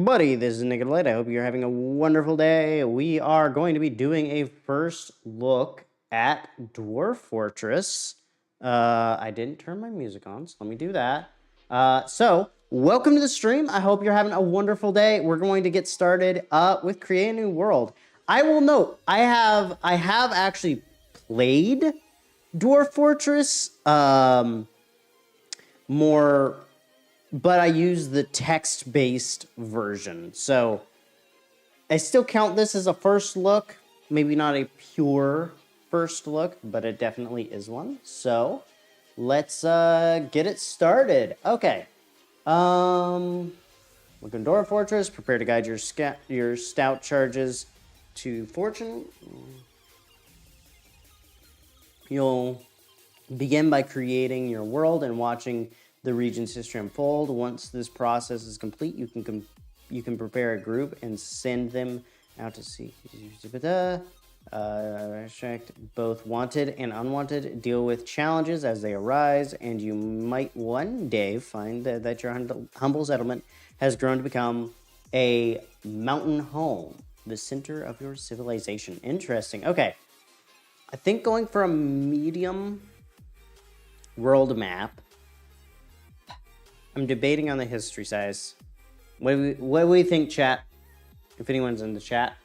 everybody, this is Nick Light. I hope you're having a wonderful day. We are going to be doing a first look at Dwarf Fortress. I didn't turn my music on, so let me do that. So, welcome to the stream. I hope you're having a wonderful day. We're going to get started with Create a New World. I will note, I have actually played Dwarf Fortress more, but I use the text-based version. So I still count this as a first look. Maybe not a pure first look, but it definitely is one. So let's get it started. Okay. Welcome to Dwarf Fortress. Prepare to guide your stout charges to fortune. You'll begin by creating your world and watching the region's history unfold. Once this process is complete, you can prepare a group and send them out to seek. Both wanted and unwanted. Deal with challenges as they arise, and you might one day find that your humble settlement has grown to become a mountain home, the center of your civilization. Interesting. Okay, I think going for a medium world map. I'm debating on the history size. What do we think, chat? If anyone's in the chat,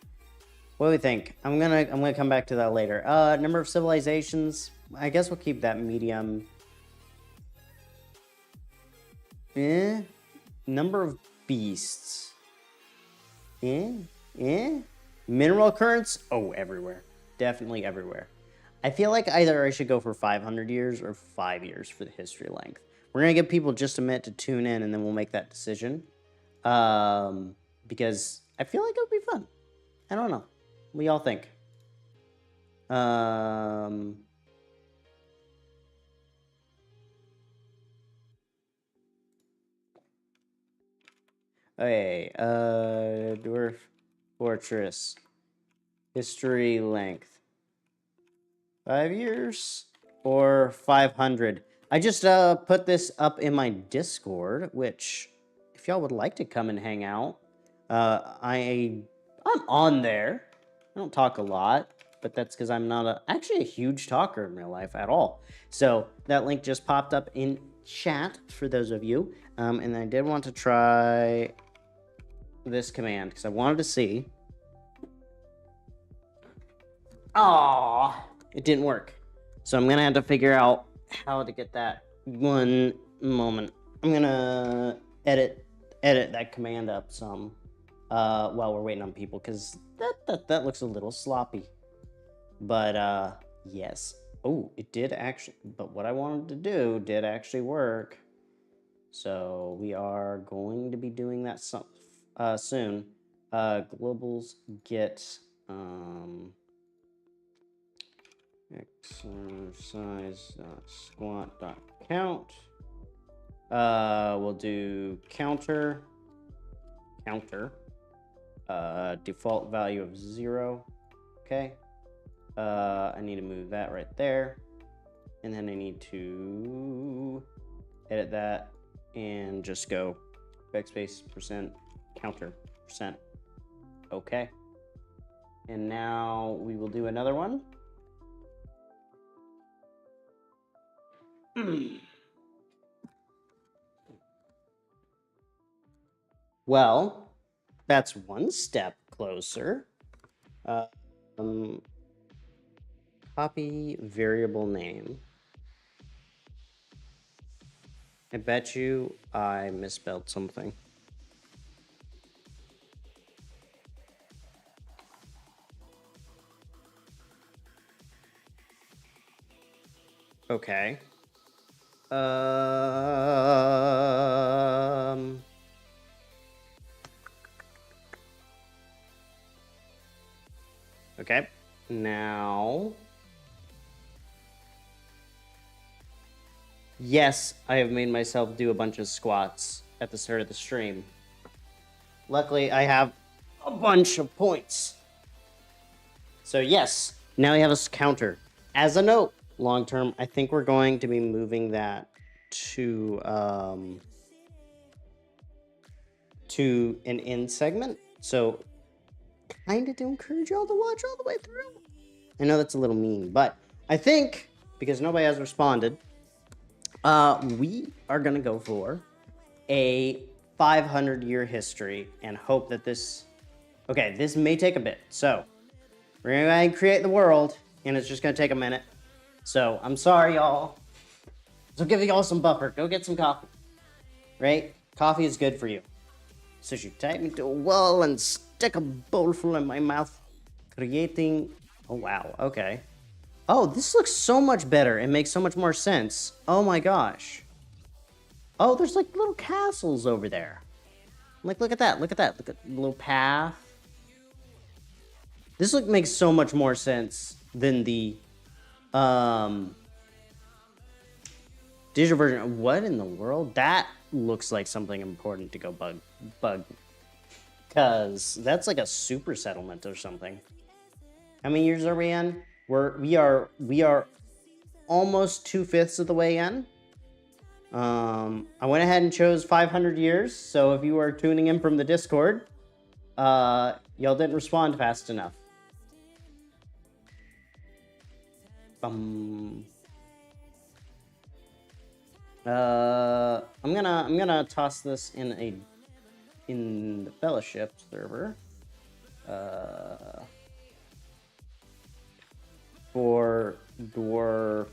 what do we think? I'm gonna come back to that later. Number of civilizations. I guess we'll keep that medium. Number of beasts. Mineral occurrence. Oh, everywhere. Definitely everywhere. I feel like either I should go for 500 years or 5 years for the history length. We're going to give people just a minute to tune in, and then we'll make that decision. Because I feel like it'll be fun. I don't know. What do y'all think? Okay. Dwarf Fortress. History length. 5 years or 500? I just put this up in my Discord, which, if y'all would like to come and hang out, I'm on there. I don't talk a lot, but that's because I'm not actually a huge talker in real life at all. So that link just popped up in chat for those of you, and I did want to try this command because I wanted to see. Aww, it didn't work. So I'm gonna have to figure out how to get that. One moment. I'm gonna edit that command up some while we're waiting on people, because that looks a little sloppy. But yes. Oh, it did actually, but what I wanted to do did actually work. So we are going to be doing that soon. Globals get exercise.squat.count. We'll do counter. Default value of 0. Okay. I need to move that right there. And then I need to edit that and just go backspace percent counter percent. Okay. And now we will do another one. Well, that's one step closer. Copy variable name. I bet you I misspelled something. Okay. Okay. Now. Yes, I have made myself do a bunch of squats at the start of the stream. Luckily, I have a bunch of points. So yes, now we have a counter. As a note, long term, I think we're going to be moving that to to an end segment. So kind of to encourage y'all to watch all the way through. I know that's a little mean, but I think because nobody has responded, we are going to go for a 500-year history and hope that this... Okay, this may take a bit. So we're going to create the world, and it's just going to take a minute. So I'm sorry, y'all. So give y'all some buffer. Go get some coffee. Right? Coffee is good for you. So you tie me to a wall and stick a bowl full in my mouth, creating... Oh, wow. Okay. Oh, this looks so much better. It makes so much more sense. Oh, my gosh. Oh, there's like little castles over there. Like, look at that. Look at that. Look at the little path. This makes so much more sense than the digital version. What in the world? That looks like something important to go bug. Because that's like a super settlement or something. How many years are we in? We are almost 2/5 of the way in. I went ahead and chose 500 years. So if you are tuning in from the Discord, y'all didn't respond fast enough. I'm gonna toss this in the fellowship server. For Dwarf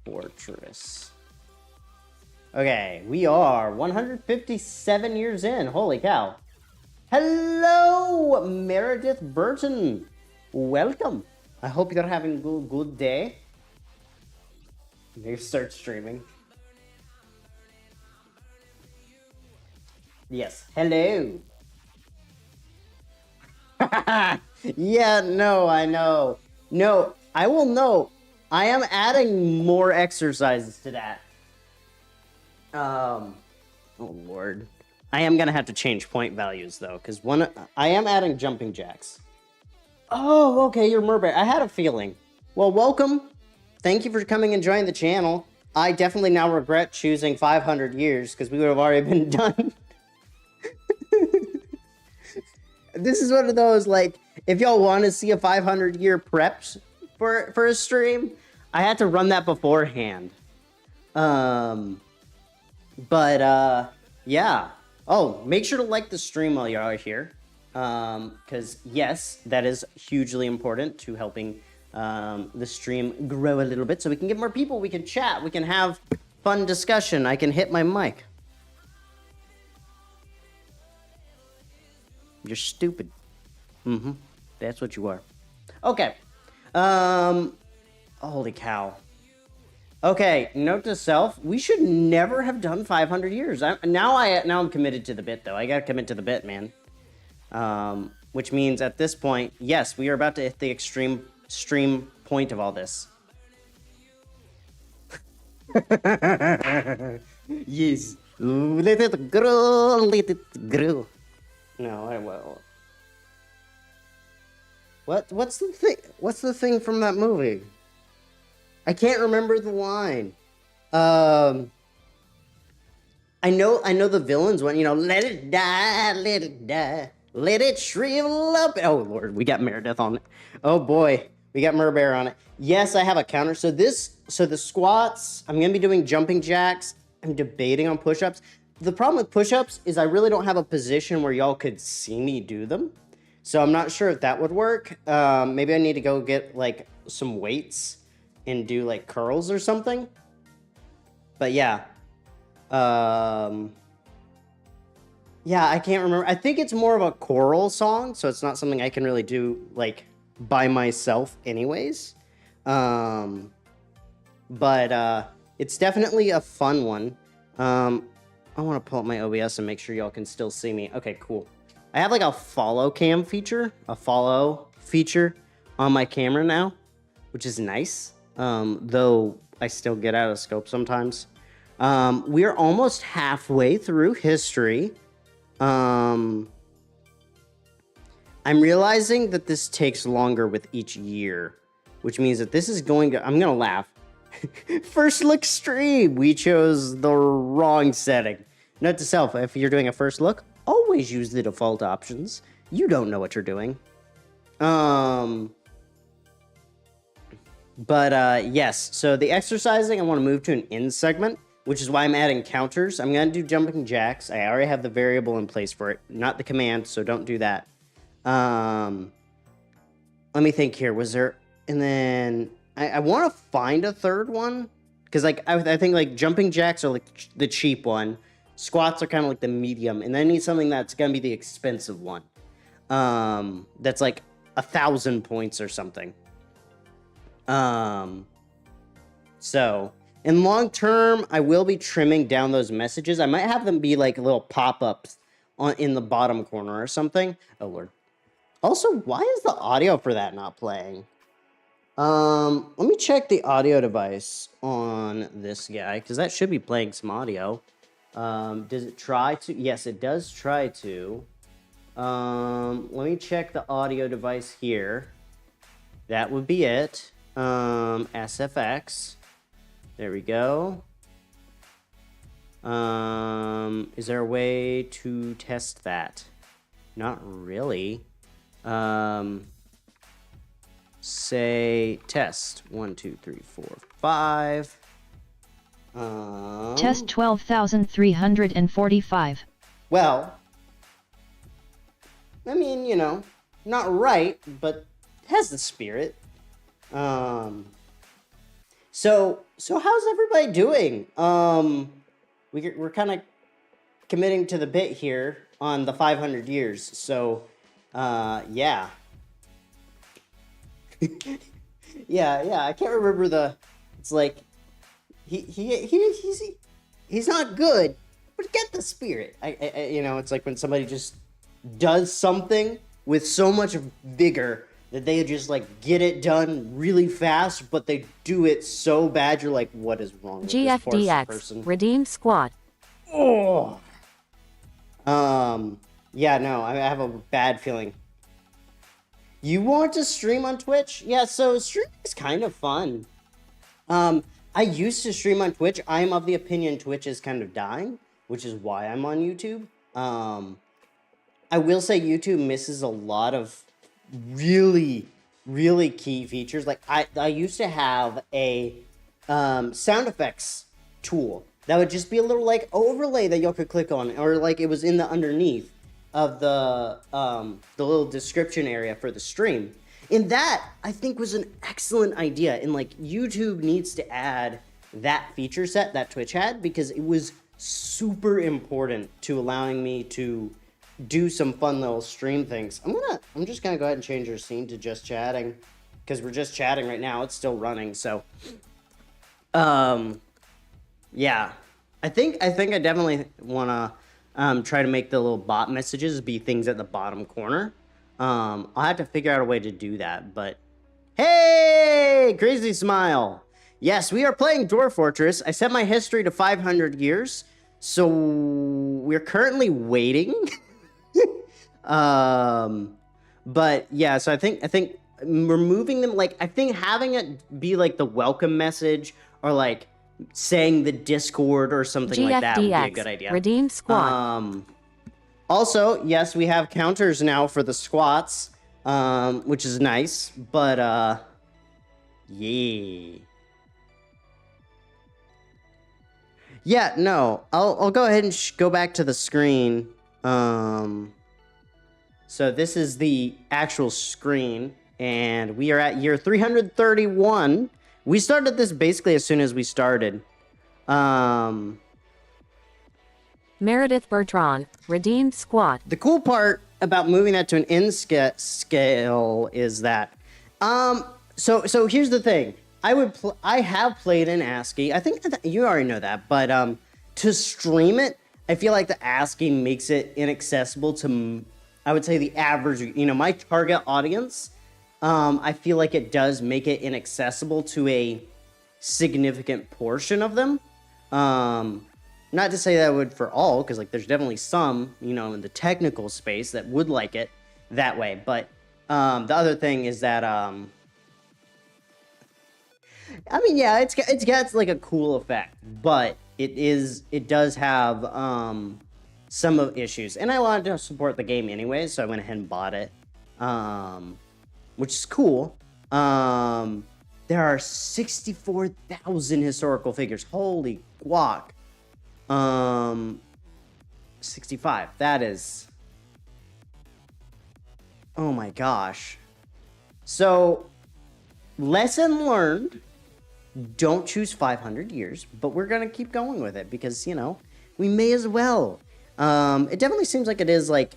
Fortress. Okay, we are 157 years in. Holy cow. Hello, Meredith Burton. Welcome. I hope you're having a good day. Maybe start streaming. Yes. Hello. Yeah, no, I know. No, I will know. I am adding more exercises to that. Oh, Lord. I am going to have to change point values, though, because I am adding jumping jacks. Oh, okay, you're Merbear. I had a feeling. Well, welcome. Thank you for coming and joining the channel. I definitely now regret choosing 500 years, because we would have already been done. This is one of those, like, if y'all want to see a 500-year preps for a stream, I had to run that beforehand. Yeah. Oh, make sure to like the stream while you're here. Because, yes, that is hugely important to helping the stream grow a little bit so we can get more people, we can chat, we can have fun discussion. I can hit my mic. You're stupid. Mm-hmm. That's what you are. Okay. Holy cow. Okay, note to self, we should never have done 500 years. Now I'm committed to the bit, though. I gotta commit to the bit, man. Which means at this point, yes, we are about to hit the extreme point of all this. Yes. Let it grow, let it grow. No, I won't. What's the thing? What's the thing from that movie? I can't remember the line. I know the villains one. You know, let it die, let it shrivel up. Oh Lord, we got Meredith on it. Oh boy, we got Merbear on it. Yes, I have a counter. So the squats. I'm gonna be doing jumping jacks. I'm debating on push-ups. The problem with push-ups is I really don't have a position where y'all could see me do them. So I'm not sure if that would work. Maybe I need to go get like some weights and do like curls or something. But yeah. Yeah, I can't remember. I think it's more of a choral song, so it's not something I can really do like by myself anyways. But it's definitely a fun one. I want to pull up my OBS and make sure y'all can still see me. Okay, cool. I have like a follow feature on my camera now, which is nice. Though I still get out of scope sometimes. We're almost halfway through history. I'm realizing that this takes longer with each year, which means that this is I'm gonna laugh. First look stream. We chose the wrong setting. Note to self, if you're doing a first look, always always use the default options. You don't know what you're doing. Yes, so the exercising, I want to move to an in segment, which is why I'm adding counters. I'm going to do jumping jacks. I already have the variable in place for it, not the command, so don't do that. Let me think here. Was there... And then I want to find a third one, because like I think like jumping jacks are like the cheap one. Squats are kind of like the medium, and then I need something that's going to be the expensive one. That's like 1,000 points or something. So in long term, I will be trimming down those messages. I might have them be like little pop-ups in the bottom corner or something. Oh Lord. Also, why is the audio for that not playing? Let me check the audio device on this guy, because that should be playing some audio. Does it try to? Yes, it does try to. Let me check the audio device here. That would be it. SFX. There we go. Is there a way to test that? Not really. Say test 1, 2, 3, 4, 5. Test 12,345. Well, I mean, you know, not right, but has the spirit. So how's everybody doing? We're kind of committing to the bit here on the 500 years. So, yeah. yeah. I can't remember the. It's like he's not good, but get the spirit. I you know, it's like when somebody just does something with so much vigor that they just like get it done really fast, but they do it so bad you're like, what is wrong with this person? Redeem squad. Oh. Yeah, no, I have a bad feeling. You want to stream on Twitch? Yeah, so streaming is kind of fun. I used to stream on Twitch. I'm of the opinion Twitch is kind of dying, which is why I'm on YouTube. I will say YouTube misses a lot of really, really key features. Like I used to have a sound effects tool that would just be a little like overlay that y'all could click on, or like it was in the underneath of the little description area for the stream. And that I think was an excellent idea. And like YouTube needs to add that feature set that Twitch had, because it was super important to allowing me to do some fun little stream things. I'm just gonna go ahead and change our scene to just chatting, because we're just chatting right now. It's still running, so yeah. I think I definitely wanna try to make the little bot messages be things at the bottom corner. I'll have to figure out a way to do that, but hey, crazy smile. Yes, we are playing Dwarf Fortress. I set my history to 500 years, so we're currently waiting. But yeah, so I think removing them, like I think having it be like the welcome message, or like saying the Discord or something like that would be a good idea. Redeem squad. Also, yes, we have counters now for the squats, which is nice, but yeah. Yeah, no, I'll go ahead and go back to the screen. So this is the actual screen, and we are at year 331. We started this basically as soon as we started. Meredith Bertrand, redeemed squad. The cool part about moving that to an in scale is that, so here's the thing. I have played in ASCII. I think you already know that, but to stream it, I feel like the ASCII makes it inaccessible to, I would say, the average, my target audience. I feel like it does make it inaccessible to a significant portion of them. Not to say that I would for all, because like there's definitely some, in the technical space that would like it that way. But the other thing is that, yeah, it's got like a cool effect, but it does have some of issues. And I wanted to support the game anyway, so I went ahead and bought it, which is cool. There are 64,000 historical figures. Holy guac. 65. That is... Oh my gosh. So, lesson learned. Don't choose 500 years, but we're going to keep going with it because, you know, we may as well. It definitely seems like it is, like,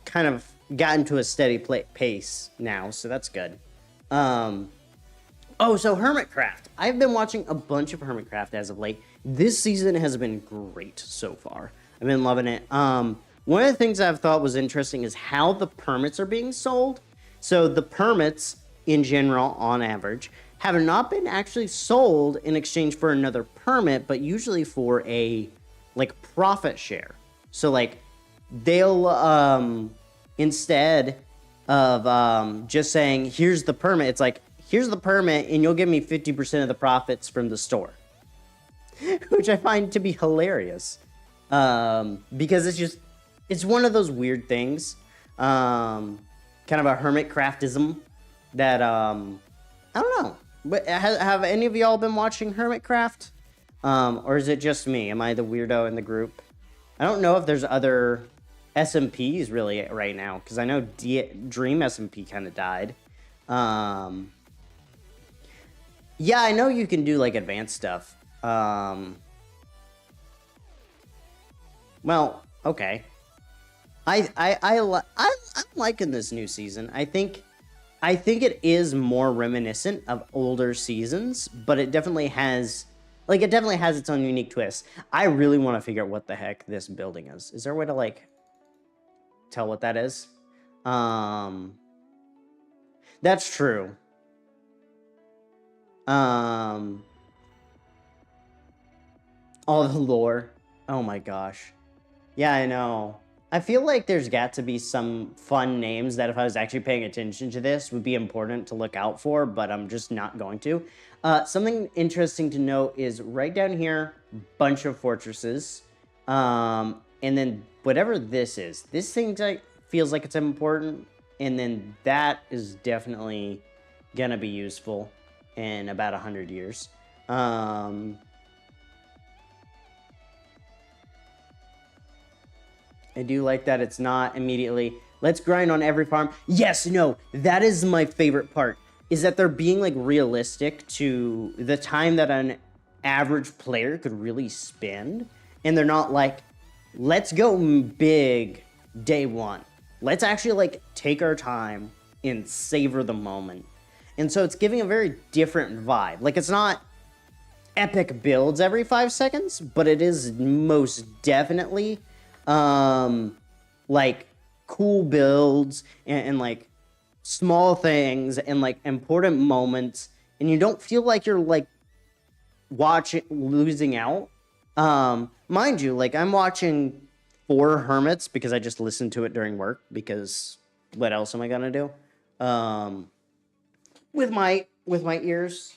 kind of gotten to a steady pace now, so that's good. Oh, so Hermitcraft. I've been watching a bunch of Hermitcraft as of late. This season has been great so far. I've been loving it. One of the things I've thought was interesting is how the permits are being sold. So the permits, in general, on average, have not been actually sold in exchange for another permit, but usually for a, like, profit share. So, like, they'll, instead of just saying, here's the permit, it's like, here's the permit, and you'll give me 50% of the profits from the store. Which I find to be hilarious. Because it's one of those weird things. Kind of a Hermitcraftism that, I don't know. But have any of y'all been watching Hermitcraft? Or is it just me? Am I the weirdo in the group? I don't know if there's other SMPs really right now, because I know Dream SMP kind of died. Yeah, I know you can do, like, advanced stuff. Well, okay. I'm liking this new season. I think it is more reminiscent of older seasons, but it definitely has its own unique twist. I really want to figure out what the heck this building is. Is there a way to, like, tell what that is? That's true. All the lore. Oh my gosh. Yeah, I know. I feel like there's got to be some fun names that if I was actually paying attention to this would be important to look out for, but I'm just not going to. Something interesting to note is right down here, bunch of fortresses. And then whatever this is, this thing feels like it's important. And then that is definitely gonna be useful in about 100 years. I do like that it's not immediately, let's grind on every farm. Yes, no, that is my favorite part, is that they're being, like, realistic to the time that an average player could really spend. And they're not like, let's go big day one. Let's actually, like, take our time and savor the moment. And so it's giving a very different vibe. Like, it's not epic builds every 5 seconds, but it is most definitely like cool builds and like small things and like important moments, and you don't feel like you're like losing out. Mind you, like, I'm watching 4 Hermits because I just listened to it during work, because what else am I gonna do? With my ears.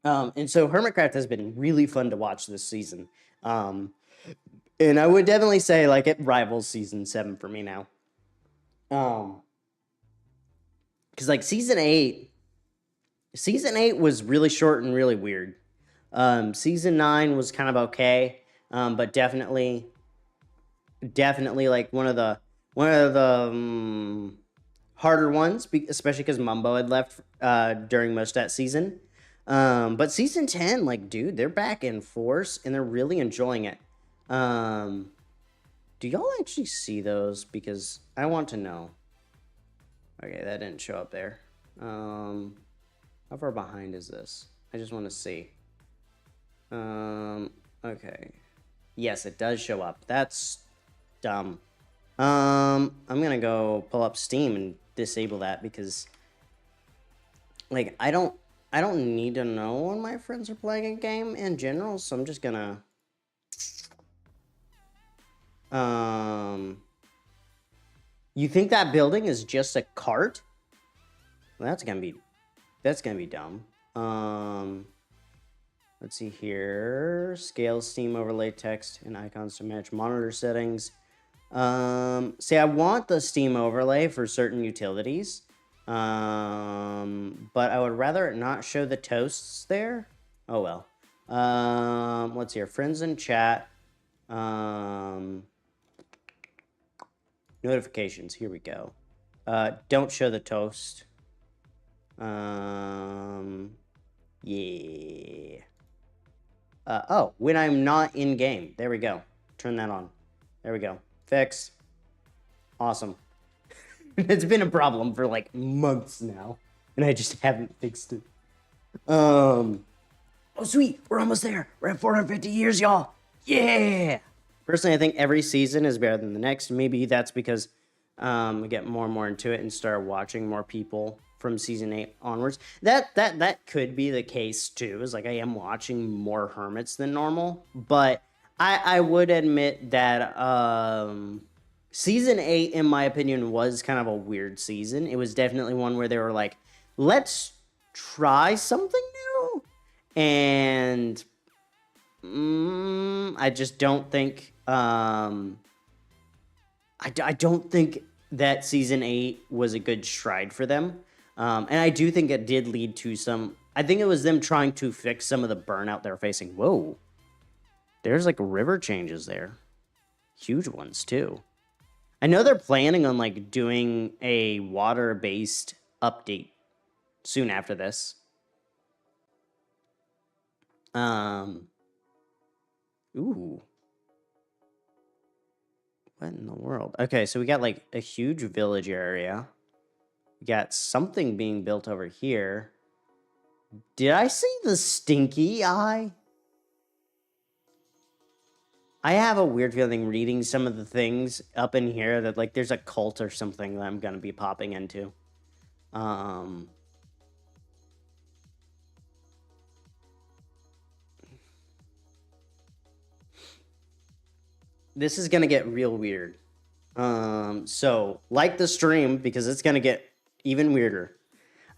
And so Hermitcraft has been really fun to watch this season. And I would definitely say, like, it rivals season 7 for me now. Because, like, season 8 was really short and really weird. Season 9 was kind of okay, but definitely like one of the harder ones, especially because Mumbo had left during most of that season. But season 10, like, dude, they're back in force and they're really enjoying it. Do y'all actually see those? Because I want to know. Okay, that didn't show up there. How far behind is this? I just want to see. Okay. Yes, it does show up. That's dumb. I'm gonna go pull up Steam and disable that, because, like, I don't need to know when my friends are playing a game in general, so I'm just gonna you think that building is just a cart? Well, that's gonna be dumb. Let's see here. Scale, Steam overlay, text, and icons to match monitor settings. See, I want the Steam overlay for certain utilities. But I would rather it not show the toasts there. Oh well. Let's see here. Friends in chat. Notifications. Here we go. Don't show the toast. Yeah. Oh, when I'm not in game. There we go. Turn that on. There we go. Fix. Awesome. It's been a problem for like months now, and I just haven't fixed it. Oh, sweet. We're almost there. We're at 450 years, y'all. Yeah. Personally, I think every season is better than the next. Maybe that's because we get more and more into it and start watching more people from season 8 onwards. That could be the case too. Is like I am watching more hermits than normal, but I would admit that season 8, in my opinion, was kind of a weird season. It was definitely one where they were like, let's try something new, and I just don't think I don't think that season 8 was a good stride for them. And I do think it did lead to some... I think it was them trying to fix some of the burnout they're facing. Whoa. There's like river changes there. Huge ones too. I know they're planning on like doing a water-based update soon after this. Ooh. What in the world? Okay, so we got like a huge village area. We got something being built over here. Did I see the stinky eye? I have a weird feeling reading some of the things up in here that like there's a cult or something that I'm gonna be popping into. This is gonna get real weird. So like the stream because it's gonna get even weirder.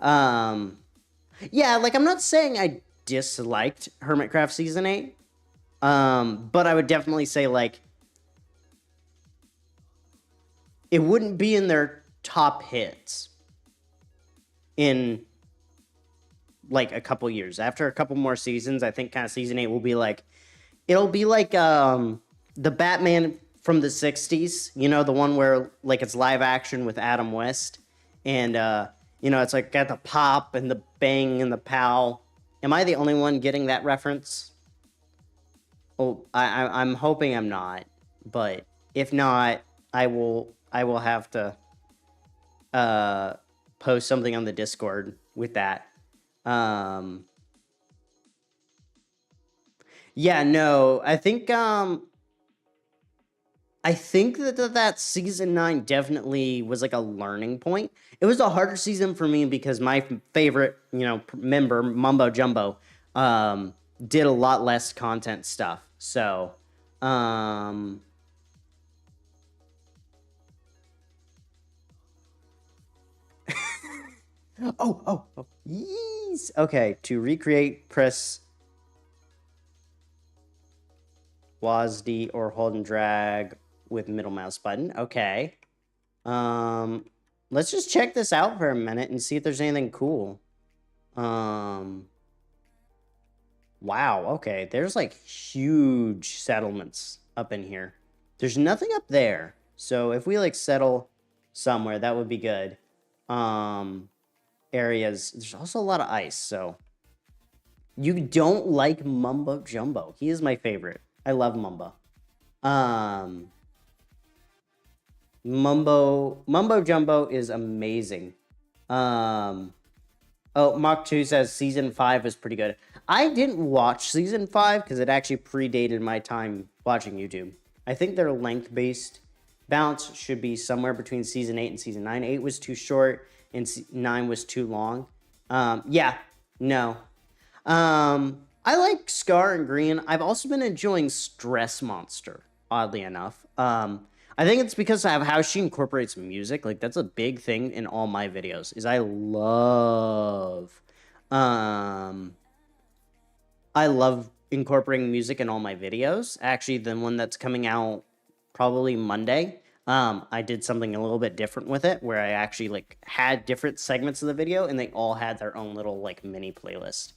Yeah, like I'm not saying I disliked Hermitcraft Season 8. But I would definitely say like it wouldn't be in their top hits in like a couple years. After a couple more seasons, I think kind of season 8 will be like it'll be like the Batman from the 60s, you know, the one where like it's live action with Adam West and you know, it's like got the pop and the bang and the pow. Am I the only one getting that reference? Oh, I'm hoping I'm not, but if not, I will have to post something on the Discord with that. Yeah, no, I think that season 9 definitely was like a learning point. It was a harder season for me because my favorite, you know, member Mumbo Jumbo did a lot less content stuff. So, oh, yes. Okay, to recreate, press WASD or hold and drag with middle mouse button. Okay. Let's just check this out for a minute and see if there's anything cool. Wow, okay. There's like huge settlements up in here. There's nothing up there. So if we like settle somewhere, that would be good. Areas. There's also a lot of ice, so you don't like Mumbo Jumbo. He is my favorite. I love Mumbo. Mumbo Jumbo is amazing. Oh, Mach 2 says season 5 is pretty good. I didn't watch season 5 because it actually predated my time watching YouTube. I think their length-based balance should be somewhere between season 8 and season 9. 8 was too short and 9 was too long. Yeah, no. I like Scar and Green. I've also been enjoying Stress Monster, oddly enough. I think it's because of how she incorporates music. Like, that's a big thing in all my videos, is I love incorporating music in all my videos. Actually, the one that's coming out probably Monday I did something a little bit different with it where I actually like had different segments of the video and they all had their own little like mini playlist.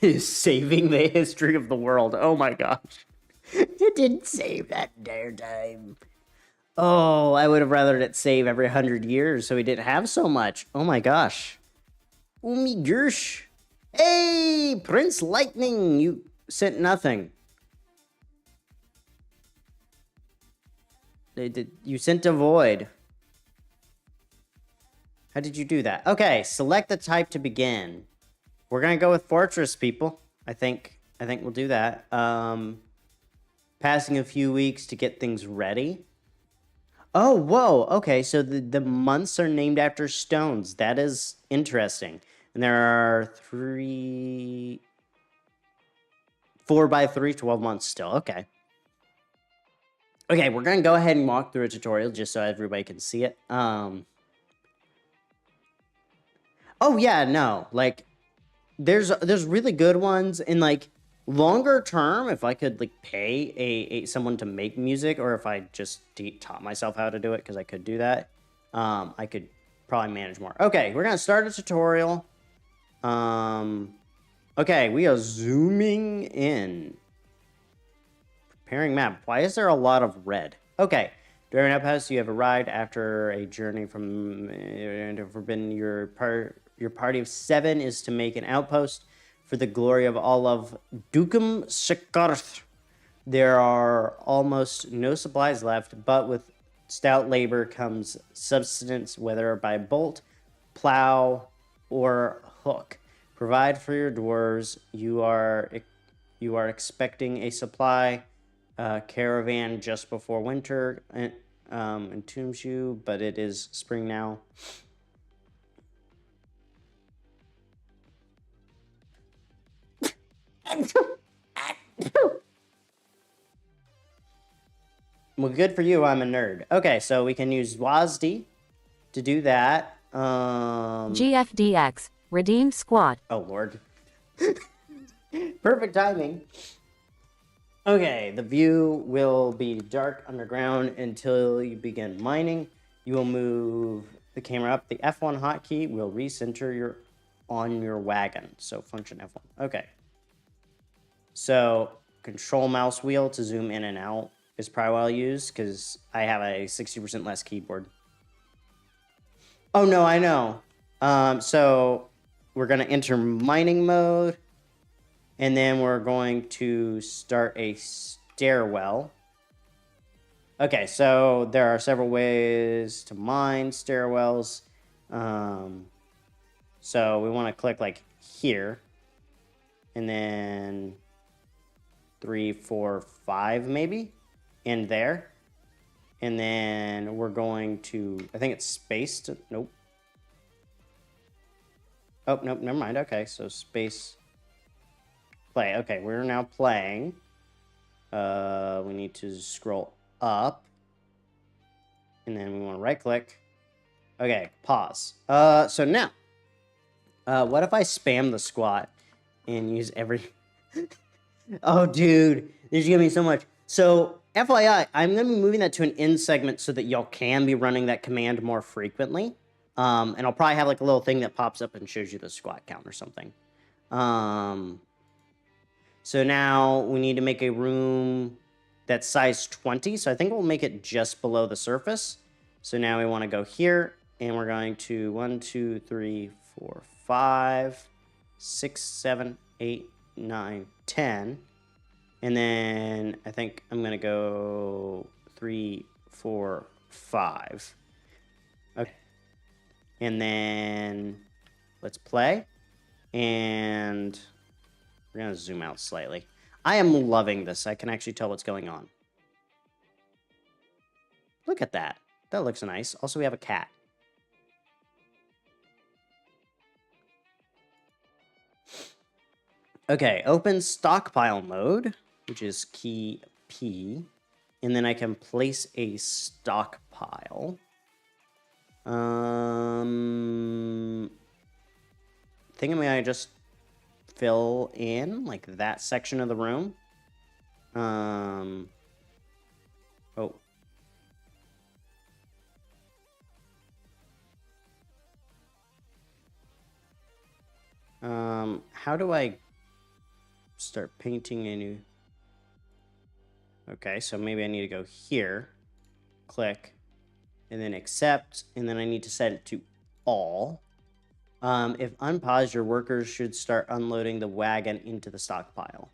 Saving the history of the world. Oh my gosh. It didn't save that dare time. Oh, I would have rathered it save every 100 years so we didn't have so much. Oh my gosh. Oh me gersh. Hey, Prince Lightning, you sent nothing. You sent a void. How did you do that? Okay, select the type to begin. We're gonna go with Fortress, people. I think we'll do that. Passing a few weeks to get things ready. Oh, whoa. Okay, so the months are named after stones. That is interesting. And there are 4 by 3, 12 months still. Okay. Okay, we're gonna go ahead and walk through a tutorial just so everybody can see it. Oh yeah, no, like there's really good ones, and like longer term, if I could like pay a someone to make music, or if I just taught myself how to do it, because I could do that, I could probably manage more. Okay, we're gonna start a tutorial. Okay, we are zooming in. Preparing map. Why is there a lot of red? Okay. During outpost, you have arrived after a journey from forbidden. Your party of 7 is to make an outpost for the glory of all of Dukum Sikarth. There are almost no supplies left, but with stout labor comes subsistence, whether by bolt, plow, or hook. Provide for your dwarves. You are expecting a supply caravan just before winter entombs you, but it is spring now. Well, good for you. I'm a nerd. Okay, so we can use WASD to do that. GFDX. Redeem squad. Oh, Lord. Perfect timing. Okay, the view will be dark underground until you begin mining. You will move the camera up. The F1 hotkey will recenter on your wagon. So function F1. Okay. So control mouse wheel to zoom in and out is probably what I'll use because I have a 60% less keyboard. Oh no, I know. So we're gonna enter mining mode. And then we're going to start a stairwell. Okay, so there are several ways to mine stairwells. So we want to click like here. And then 3, 4, 5 maybe. And there. And then we're going to, I think it's spaced. Nope. Oh, nope, never mind. Okay, so space. Play. Okay, we're now playing. We need to scroll up. And then we want to right click. Okay, pause. So now, what if I spam the squat and use every... Oh, dude, there's gonna be so much. So, FYI, I'm gonna be moving that to an end segment so that y'all can be running that command more frequently. And I'll probably have like a little thing that pops up and shows you the squat count or something. So now we need to make a room that's size 20. So I think we'll make it just below the surface. So now we want to go here and we're going to 1, 2, 3, 4, 5, 6, 7, 8, 9, 10. And then I think I'm going to go 3, 4, 5. Okay. And then let's play. And... we're going to zoom out slightly. I am loving this. I can actually tell what's going on. Look at that. That looks nice. Also, we have a cat. Okay, open stockpile mode, which is key P. And then I can place a stockpile. I think I'm going to just fill in like that section of the room. Oh. How do I start painting a new... Okay, so maybe I need to go here, click, and then accept, and then I need to set it to all. If unpaused, your workers should start unloading the wagon into the stockpile.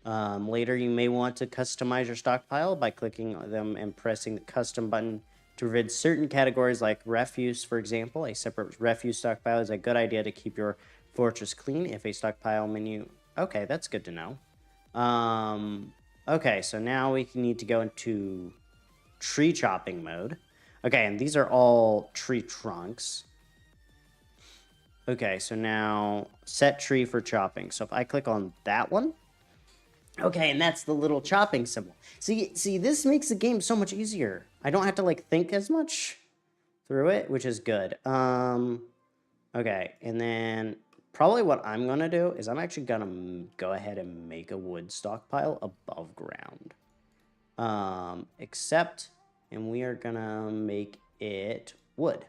Later, you may want to customize your stockpile by clicking on them and pressing the custom button to rid certain categories like refuse, for example. A separate refuse stockpile is a good idea to keep your fortress clean. If a stockpile menu... Okay, that's good to know. Okay, so now we need to go into tree chopping mode. Okay, and these are all tree trunks. Okay, so now set tree for chopping. So if I click on that one, okay, and that's the little chopping symbol. See, this makes the game so much easier. I don't have to like think as much through it, which is good. Okay, and then probably what I'm gonna do is I'm actually gonna go ahead and make a wood stockpile above ground. Except, and we are gonna make it wood.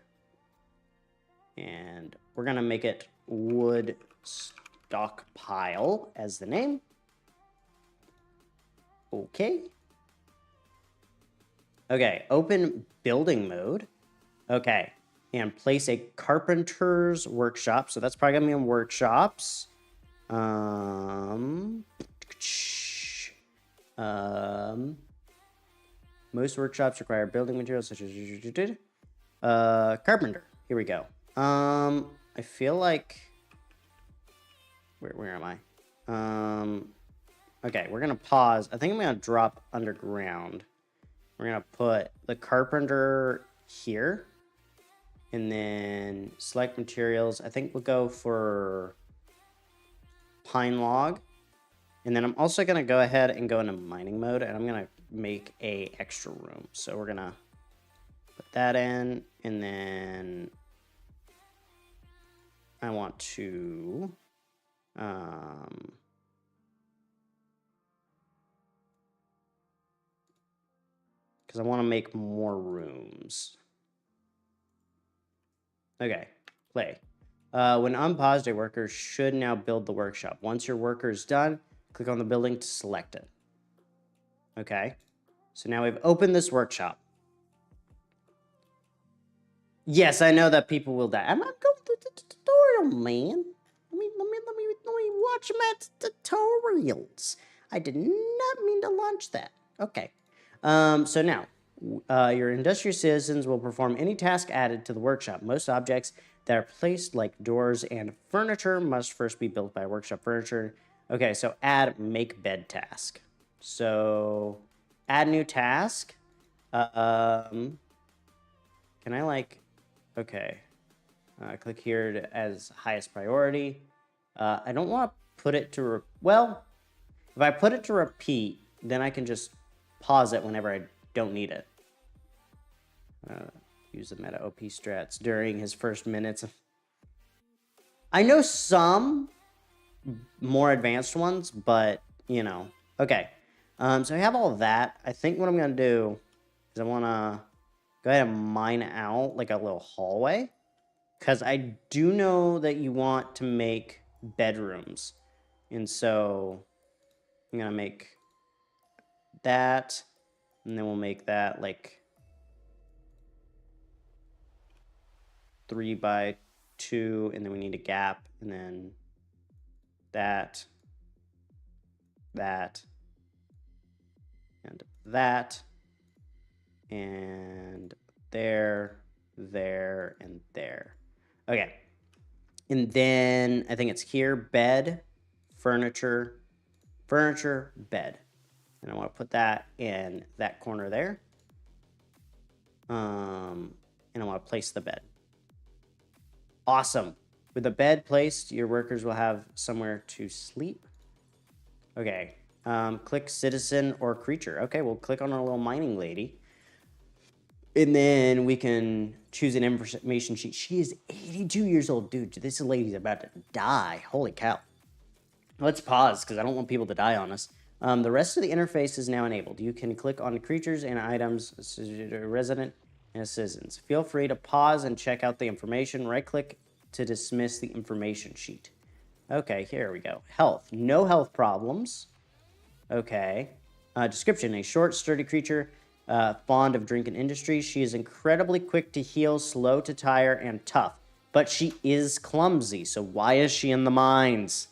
And we're gonna make it wood stockpile as the name. Okay. Okay, open building mode. Okay, and place a carpenter's workshop. So that's probably gonna be in workshops. Most workshops require building materials such as carpenter. Here we go. I feel like where am I? Okay, we're gonna pause. I think I'm gonna drop underground. We're gonna put the carpenter here, and then select materials. I think we'll go for pine log, and then I'm also gonna go ahead and go into mining mode, and I'm gonna make a extra room. So we're gonna put that in, and then I want to because I want to make more rooms. Okay, play. When unpaused, a worker should now build the workshop. Once your worker is done, click on the building to select it. Okay, so now we've opened this workshop. Yes, I know that people will die. I'm not going through the tutorial, man. Let me watch my tutorials. I did not mean to launch that. Okay. So now, your industrious citizens will perform any task added to the workshop. Most objects that are placed, like doors and furniture, must first be built by workshop furniture. Okay, so add make bed task. So, add new task. Can I like... Okay. Click here as highest priority. I don't want to put it to... Well, if I put it to repeat, then I can just pause it whenever I don't need it. Use the meta OP strats during his first minutes. I know some more advanced ones, but, you know. Okay. So I have all of that. I think what I'm going to do is I want to go ahead and mine out like a little hallway. Because I do know that you want to make bedrooms. And so I'm going to make that. And then we'll make that like 3 by 2. And then we need a gap. And then that. And that. And there, and there. Okay. And then I think it's here, bed, furniture, bed. And I want to put that in that corner there. And I want to place the bed. Awesome. With the bed placed, your workers will have somewhere to sleep. Okay. Click citizen or creature. Okay, we'll click on our little mining lady. And then we can choose an information sheet. She is 82 years old. Dude, this lady's about to die. Holy cow. Let's pause, because I don't want people to die on us. The rest of the interface is now enabled. You can click on creatures and items, resident and citizens. Feel free to pause and check out the information. Right-click to dismiss the information sheet. Okay, here we go. Health. No health problems. Okay. Description. A short, sturdy creature, fond of drink and industry. She is incredibly quick to heal, slow to tire, and tough. But she is clumsy, so why is she in the mines?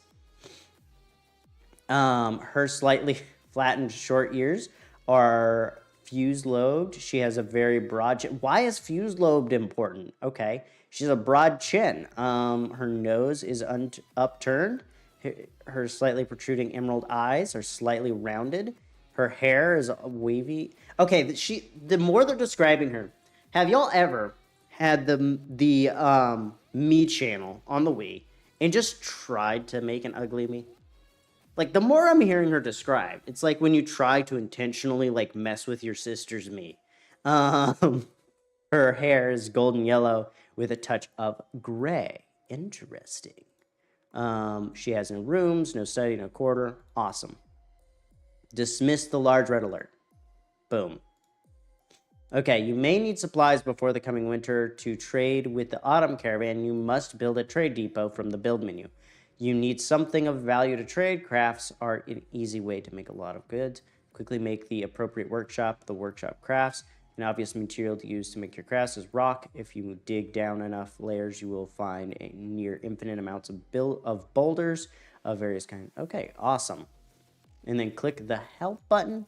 Her slightly flattened short ears are fused-lobed. She has a very broad chin. Why is fused-lobed important? Okay. She has a broad chin. Her nose is upturned. Her slightly protruding emerald eyes are slightly rounded. Her hair is wavy. Okay, the more they're describing her, have y'all ever had the me channel on the Wii and just tried to make an ugly me? Like, the more I'm hearing her described, it's like when you try to intentionally, like, mess with your sister's me. Her hair is golden yellow with a touch of gray. Interesting. She has no rooms, no study, no quarter. Awesome. Dismiss the large red alert. Boom. Okay, you may need supplies before the coming winter. To trade with the autumn caravan, you must build a trade depot from the build menu. You need something of value to trade. Crafts are an easy way to make a lot of goods. Quickly make the appropriate workshop. The workshop crafts. An obvious material to use to make your crafts is rock. If you dig down enough layers, you will find a near infinite amounts of boulders of various kinds. Okay, awesome. And then click the help button.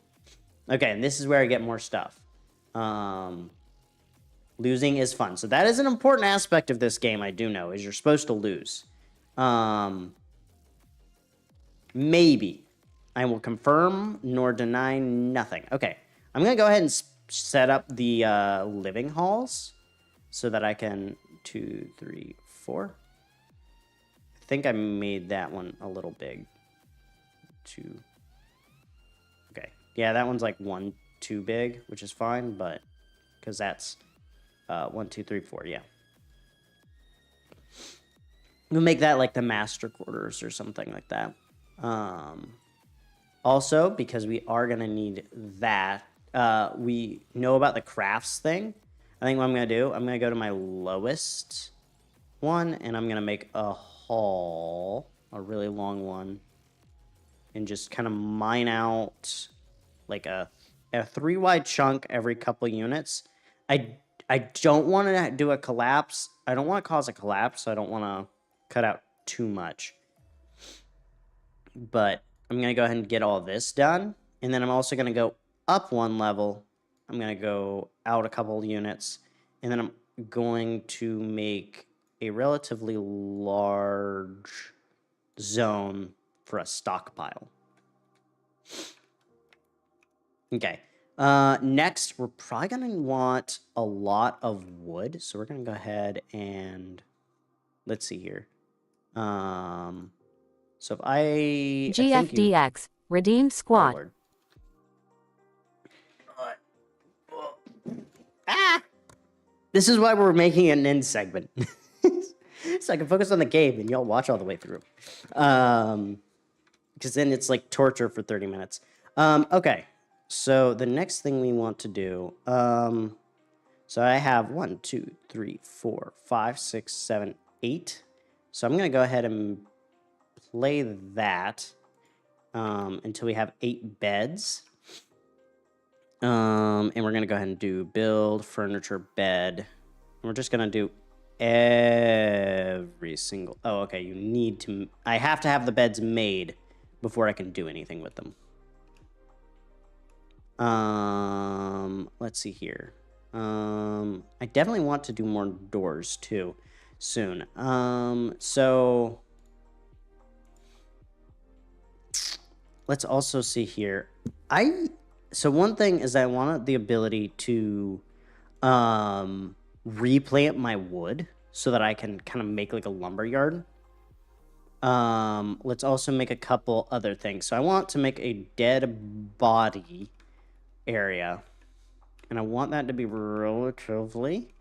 Okay, and this is where I get more stuff. Losing is fun. So that is an important aspect of this game, I do know, is you're supposed to lose. Maybe. I will confirm nor deny nothing. Okay, I'm going to go ahead and set up the living halls so that I can 2, 3, 4. I think I made that one a little big. 2. Okay, yeah, that one's like 1 too big, which is fine, but because that's 1, 2, 3, 4, yeah. We'll make that like the master quarters or something like that. Also, because we are going to need that, we know about the crafts thing. I think what I'm going to do, I'm going to go to my lowest one, and I'm going to make a hall, a really long one, and just kind of mine out like a 3-wide chunk every couple units. I don't want to do a collapse. I don't want to cause a collapse, so I don't want to cut out too much. But I'm going to go ahead and get all this done. And then I'm also going to go up 1 level. I'm going to go out a couple units. And then I'm going to make a relatively large zone for a stockpile. Okay. Next, we're probably going to want a lot of wood. So we're going to go ahead and let's see here. So if GFDX, redeem squat. Oh, ah! This is why we're making an end segment. So I can focus on the game and y'all watch all the way through. Because then it's like torture for 30 minutes. Okay. So the next thing we want to do, so I have 1, 2, 3, 4, 5, 6, 7, 8. So I'm going to go ahead and play that until we have 8 beds. And we're going to go ahead and do build furniture bed. And we're just going to do every single... Oh, okay. You need to... I have to have the beds made before I can do anything with them. Let's see here. I definitely want to do more doors too soon. So let's also see here. So one thing is I wanted the ability to replant my wood so that I can kind of make like a lumber yard. Let's also make a couple other things. So I want to make a dead body area, and I want that to be relatively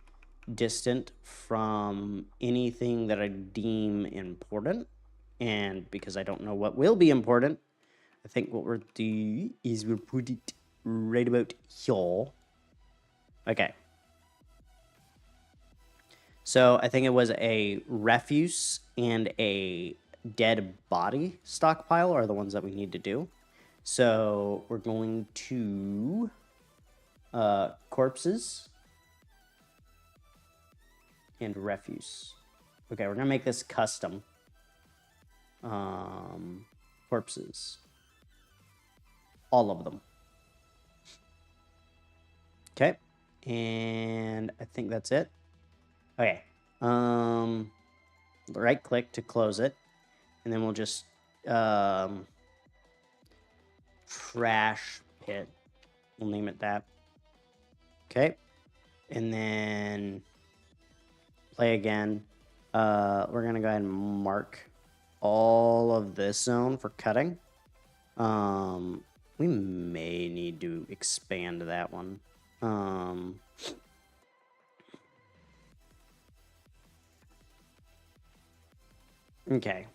distant from anything that I deem important. And because I don't know what will be important, I think what we'll do is we'll put it right about here. Okay. So I think it was a refuse and a dead body stockpile are the ones that we need to do. So we're going to corpses and refuse. Okay, we're gonna make this custom. Corpses. All of them. Okay, and I think that's it. Okay. Right click to close it, and then we'll just trash pit. We'll name it that. Okay, and then play again. We're gonna go ahead and mark all of this zone for cutting. We may need to expand that one. Okay.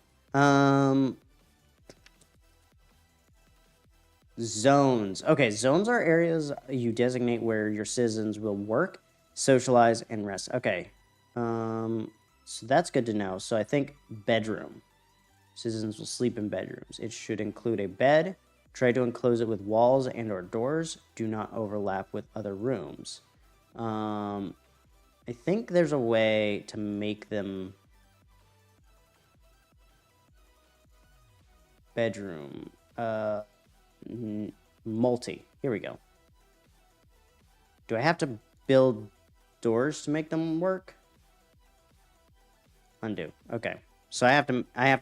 Zones. Okay, zones are areas you designate where your citizens will work, socialize, and rest. Okay. So that's good to know. So I think bedroom. Citizens will sleep in bedrooms. It should include a bed. Try to enclose it with walls and or doors. Do not overlap with other rooms. I think there's a way to make them bedroom. Multi. Here we go. Do I have to build doors to make them work? Undo. Okay. So I have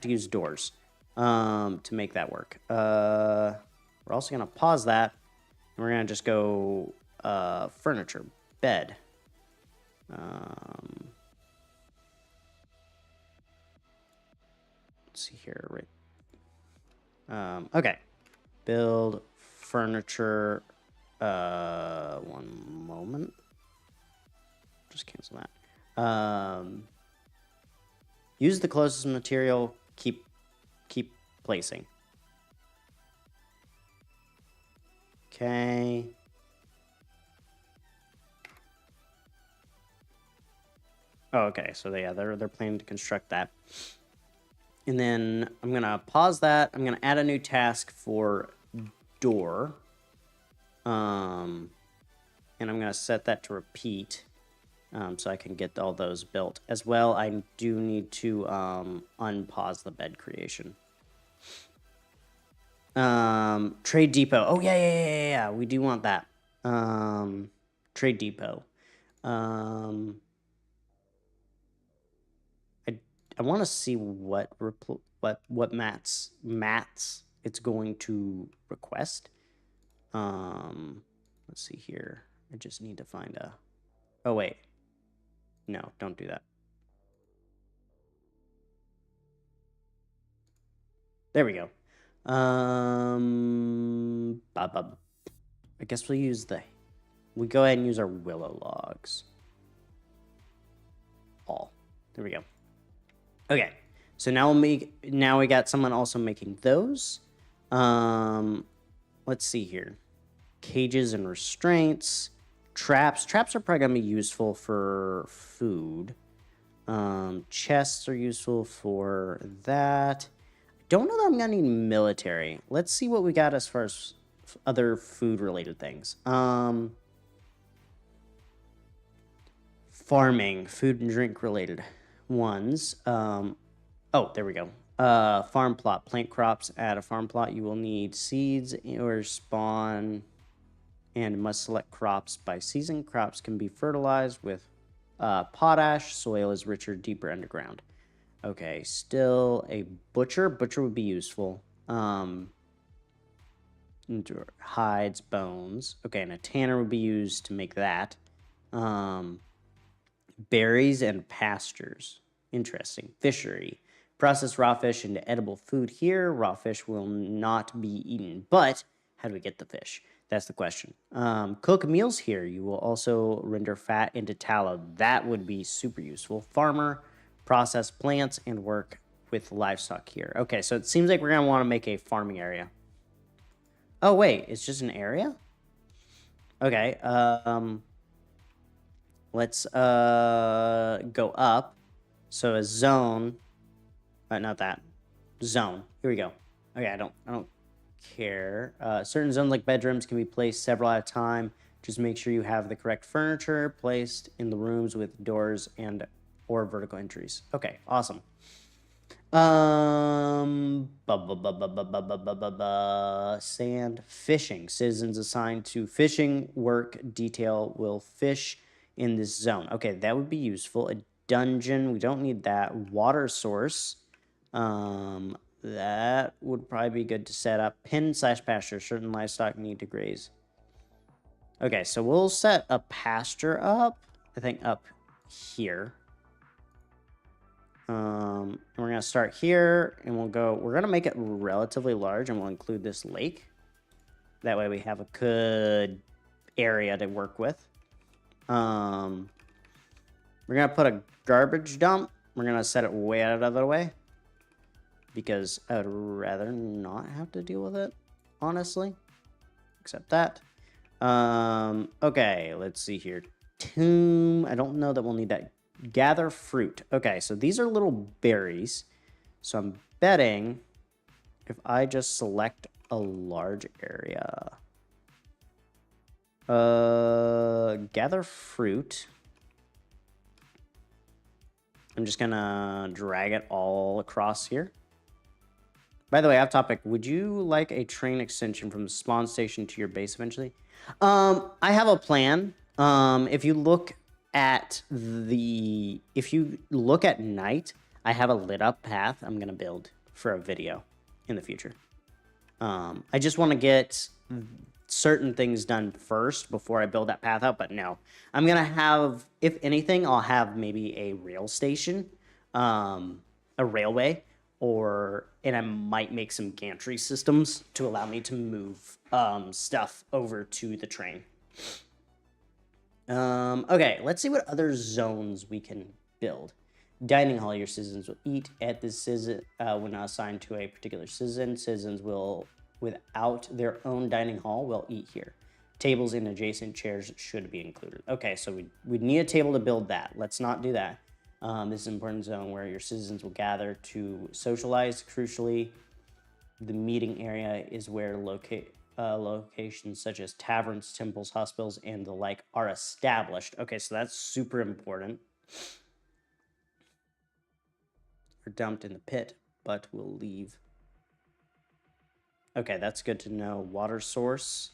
to use doors to make that work. We're also gonna pause that, and we're gonna just go furniture, bed. Let's see here, right? Okay, build furniture. One moment. Just cancel that. Use the closest material. Keep placing. Okay. Oh, okay. So they're planning to construct that. And then I'm gonna pause that. I'm gonna add a new task for door. And I'm gonna set that to repeat. So I can get all those built. As well, I do need to unpause the bed creation. Trade depot. Oh, yeah. We do want that. Trade depot. I want to see what mats it's going to request. Let's see here. I just need to find a... Oh, wait. No, don't do that. There we go. I guess we'll go ahead and use our willow logs. All. There we go. Okay. So now we got someone also making those. Let's see here. Cages and restraints. Traps. Traps are probably going to be useful for food. Chests are useful for that. I don't know that I'm going to need military. Let's see what we got as far as other food-related things. Farming. Food and drink-related ones. Oh, there we go. Farm plot. Plant crops at a farm plot. You will need seeds or spawn... and must select crops by season. Crops can be fertilized with potash. Soil is richer, deeper underground. Okay, still a butcher. Butcher would be useful. Hides, bones. Okay, and a tanner would be used to make that. Berries and pastures. Interesting. Fishery. Process raw fish into edible food here. Raw fish will not be eaten. But how do we get the fish? That's the question. Cook meals here. You will also render fat into tallow. That would be super useful. Farmer, process plants, and work with livestock here. Okay, so it seems like we're going to want to make a farming area. Oh, wait, it's just an area? Okay, let's go up. So a zone, not that. Zone. Here we go. Okay, I don't care. Certain zones like bedrooms can be placed several at a time. Just make sure you have the correct furniture placed in the rooms with doors and or vertical entries. Okay, awesome. Sand fishing. Citizens assigned to fishing work detail will fish in this zone. Okay, that would be useful. A dungeon, we don't need that. Water source. That would probably be good to set up. Pen/pasture. Certain livestock need to graze. Okay, so we'll set a pasture up. I think up here. We're gonna start here, and we're gonna make it relatively large, and we'll include this lake. That way we have a good area to work with. We're gonna put a garbage dump. We're gonna set it way out of the way, because I would rather not have to deal with it, honestly. Except that. Okay, let's see here. Tomb, I don't know that we'll need that. Gather fruit. Okay, so these are little berries. So I'm betting if I just select a large area. Gather fruit. I'm just gonna drag it all across here. By the way, off topic, would you like a train extension from the spawn station to your base eventually? I have a plan. If you look at night, I have a lit up path I'm gonna build for a video in the future. I just want to get certain things done first before I build that path out, but no. I'm gonna have, if anything, I'll have maybe a rail station, a railway, and I might make some gantry systems to allow me to move stuff over to the train. Okay, let's see what other zones we can build. Dining hall, your citizens will eat at this citizen when assigned to a particular citizen. Citizens will, without their own dining hall, will eat here. Tables and adjacent chairs should be included. Okay, so we'd need a table to build that. Let's not do that. This is an important zone where your citizens will gather to socialize. Crucially, the meeting area is where locations such as taverns, temples, hospitals, and the like are established. Okay, so that's super important. Are dumped in the pit, but we'll leave. Okay, that's good to know. Water source.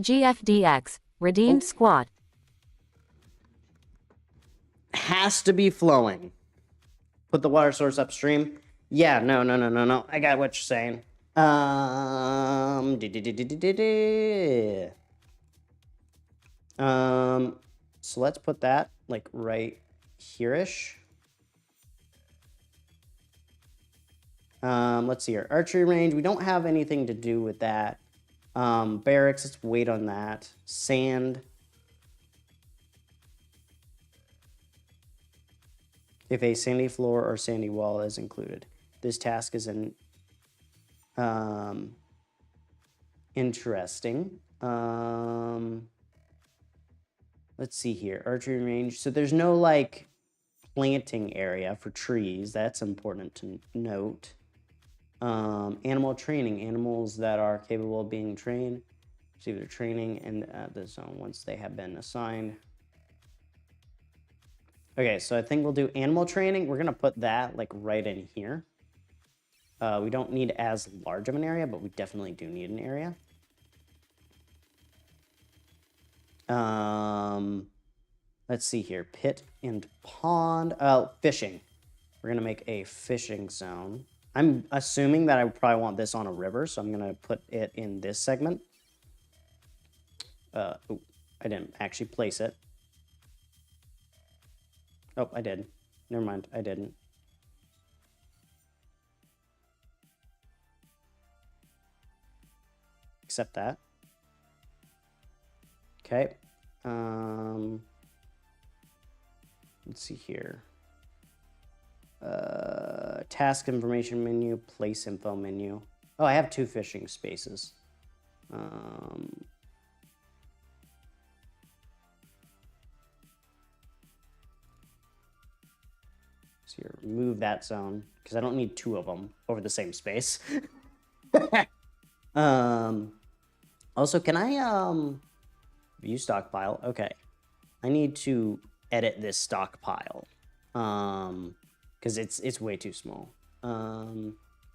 GFDX. Redeemed squad. Has to be flowing. Put the water source upstream. Yeah, no. I got what you're saying. So let's put that like right here-ish. Let's see here. Archery range. We don't have anything to do with that. Barracks, let's wait on that. Sand. If a sandy floor or sandy wall is included. This task is interesting. Let's see here. Archery range. So there's no like planting area for trees. That's important to note. Animal training. Animals that are capable of being trained receive their training in the zone once they have been assigned. Okay, so I think we'll do animal training. We're gonna put that like right in here. We don't need as large of an area, but we definitely do need an area. Let's see here. Pit and pond. Fishing. We're gonna make a fishing zone. I'm assuming that I would probably want this on a river, so I'm gonna put it in this segment. I didn't actually place it. Oh, I did. Never mind, I didn't. Accept that. Okay. Let's see here. Task information menu, place info menu. Oh, I have 2 fishing spaces. So here, remove that zone because I don't need 2 of them over the same space. Also, can I view stockpile? Okay, I need to edit this stockpile because it's way too small.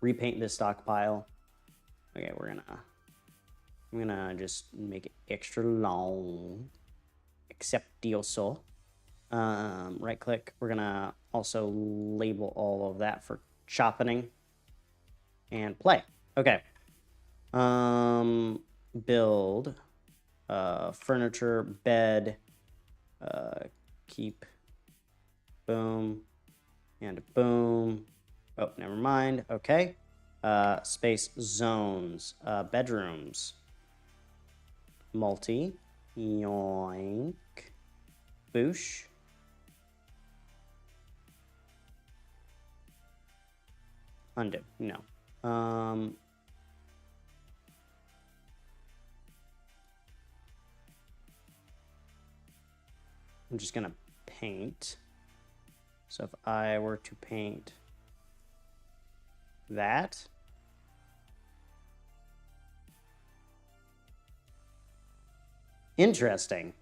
Repaint this stockpile. Okay, I'm gonna just make it extra long. Exceptioso. Right click. We're gonna also label all of that for chopping and play. Okay. Build furniture, bed, keep, boom, and boom. Oh, never mind. Okay. Space zones, bedrooms, multi, yoink, boosh. Undo, no. I'm just gonna paint. So if I were to paint that, interesting.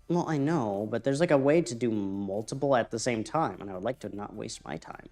Well, I know, but there's like a way to do multiple at the same time, and I would like to not waste my time.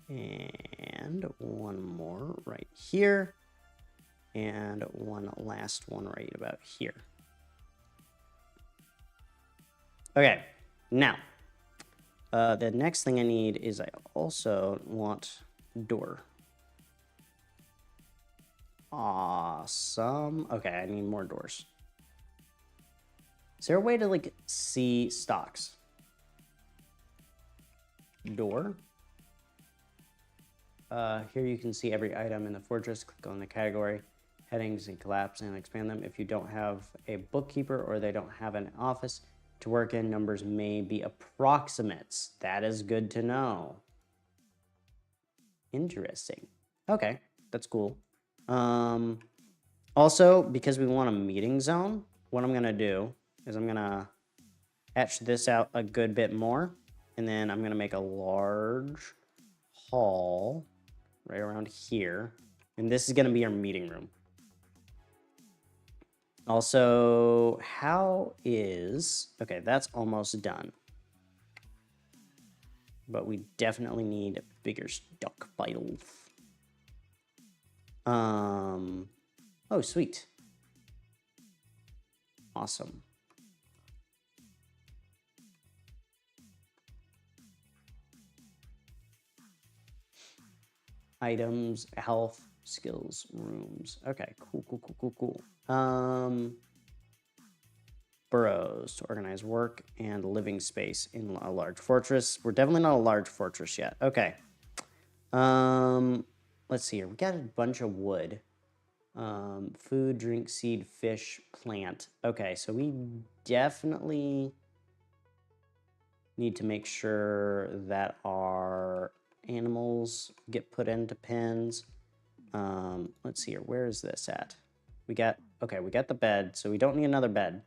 And one more right here. And one last one right about here. Okay, now, the next thing I need is I also want door. Awesome. Okay, I need more doors. Is there a way to like see stocks? Door. Here you can see every item in the fortress. Click on the category, headings, and collapse and expand them. If you don't have a bookkeeper or they don't have an office to work in, numbers may be approximates. That is good to know. Interesting. Okay, that's cool. Also, because we want a meeting zone, what I'm gonna do is I'm gonna etch this out a good bit more, and then I'm gonna make a large hall right around here, and this is gonna be our meeting room. Also, okay, that's almost done. But we definitely need bigger stockpiles. Oh, sweet. Awesome. Items, health, skills, rooms. Okay, cool. Burrows to organize work and living space in a large fortress. We're definitely not a large fortress yet. Okay. Let's see here. We got a bunch of wood. Food, drink, seed, fish, plant. Okay, so we definitely need to make sure that our animals get put into pens. Let's see here. Where is this at? We got the bed, so we don't need another bed.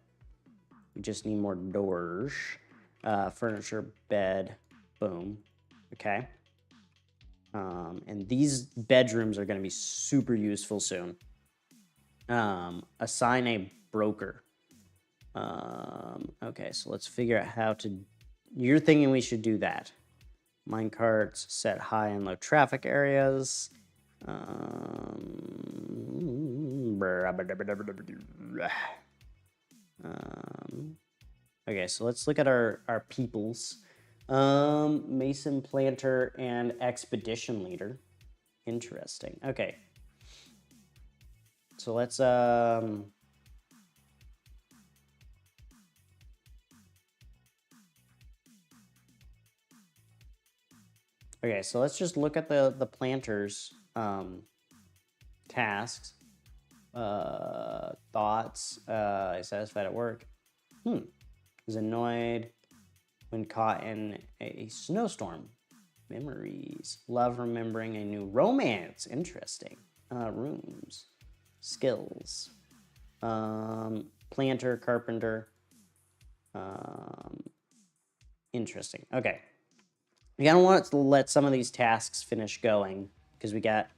We just need more doors. Furniture, bed, boom. Okay. And these bedrooms are going to be super useful soon. Assign a broker. Okay, so let's figure out how to... You're thinking we should do that. Minecarts, set high and low traffic areas. Okay, so let's look at our peoples. Mason, planter, and expedition leader. Interesting. Okay. So let's okay, so let's just look at the planters tasks. Thoughts. Satisfied at work. Is annoyed when caught in a snowstorm. Memories. Love remembering a new romance. Interesting. Rooms. Skills. Planter, carpenter. Interesting. Okay. We kind of want to let some of these tasks finish going because we got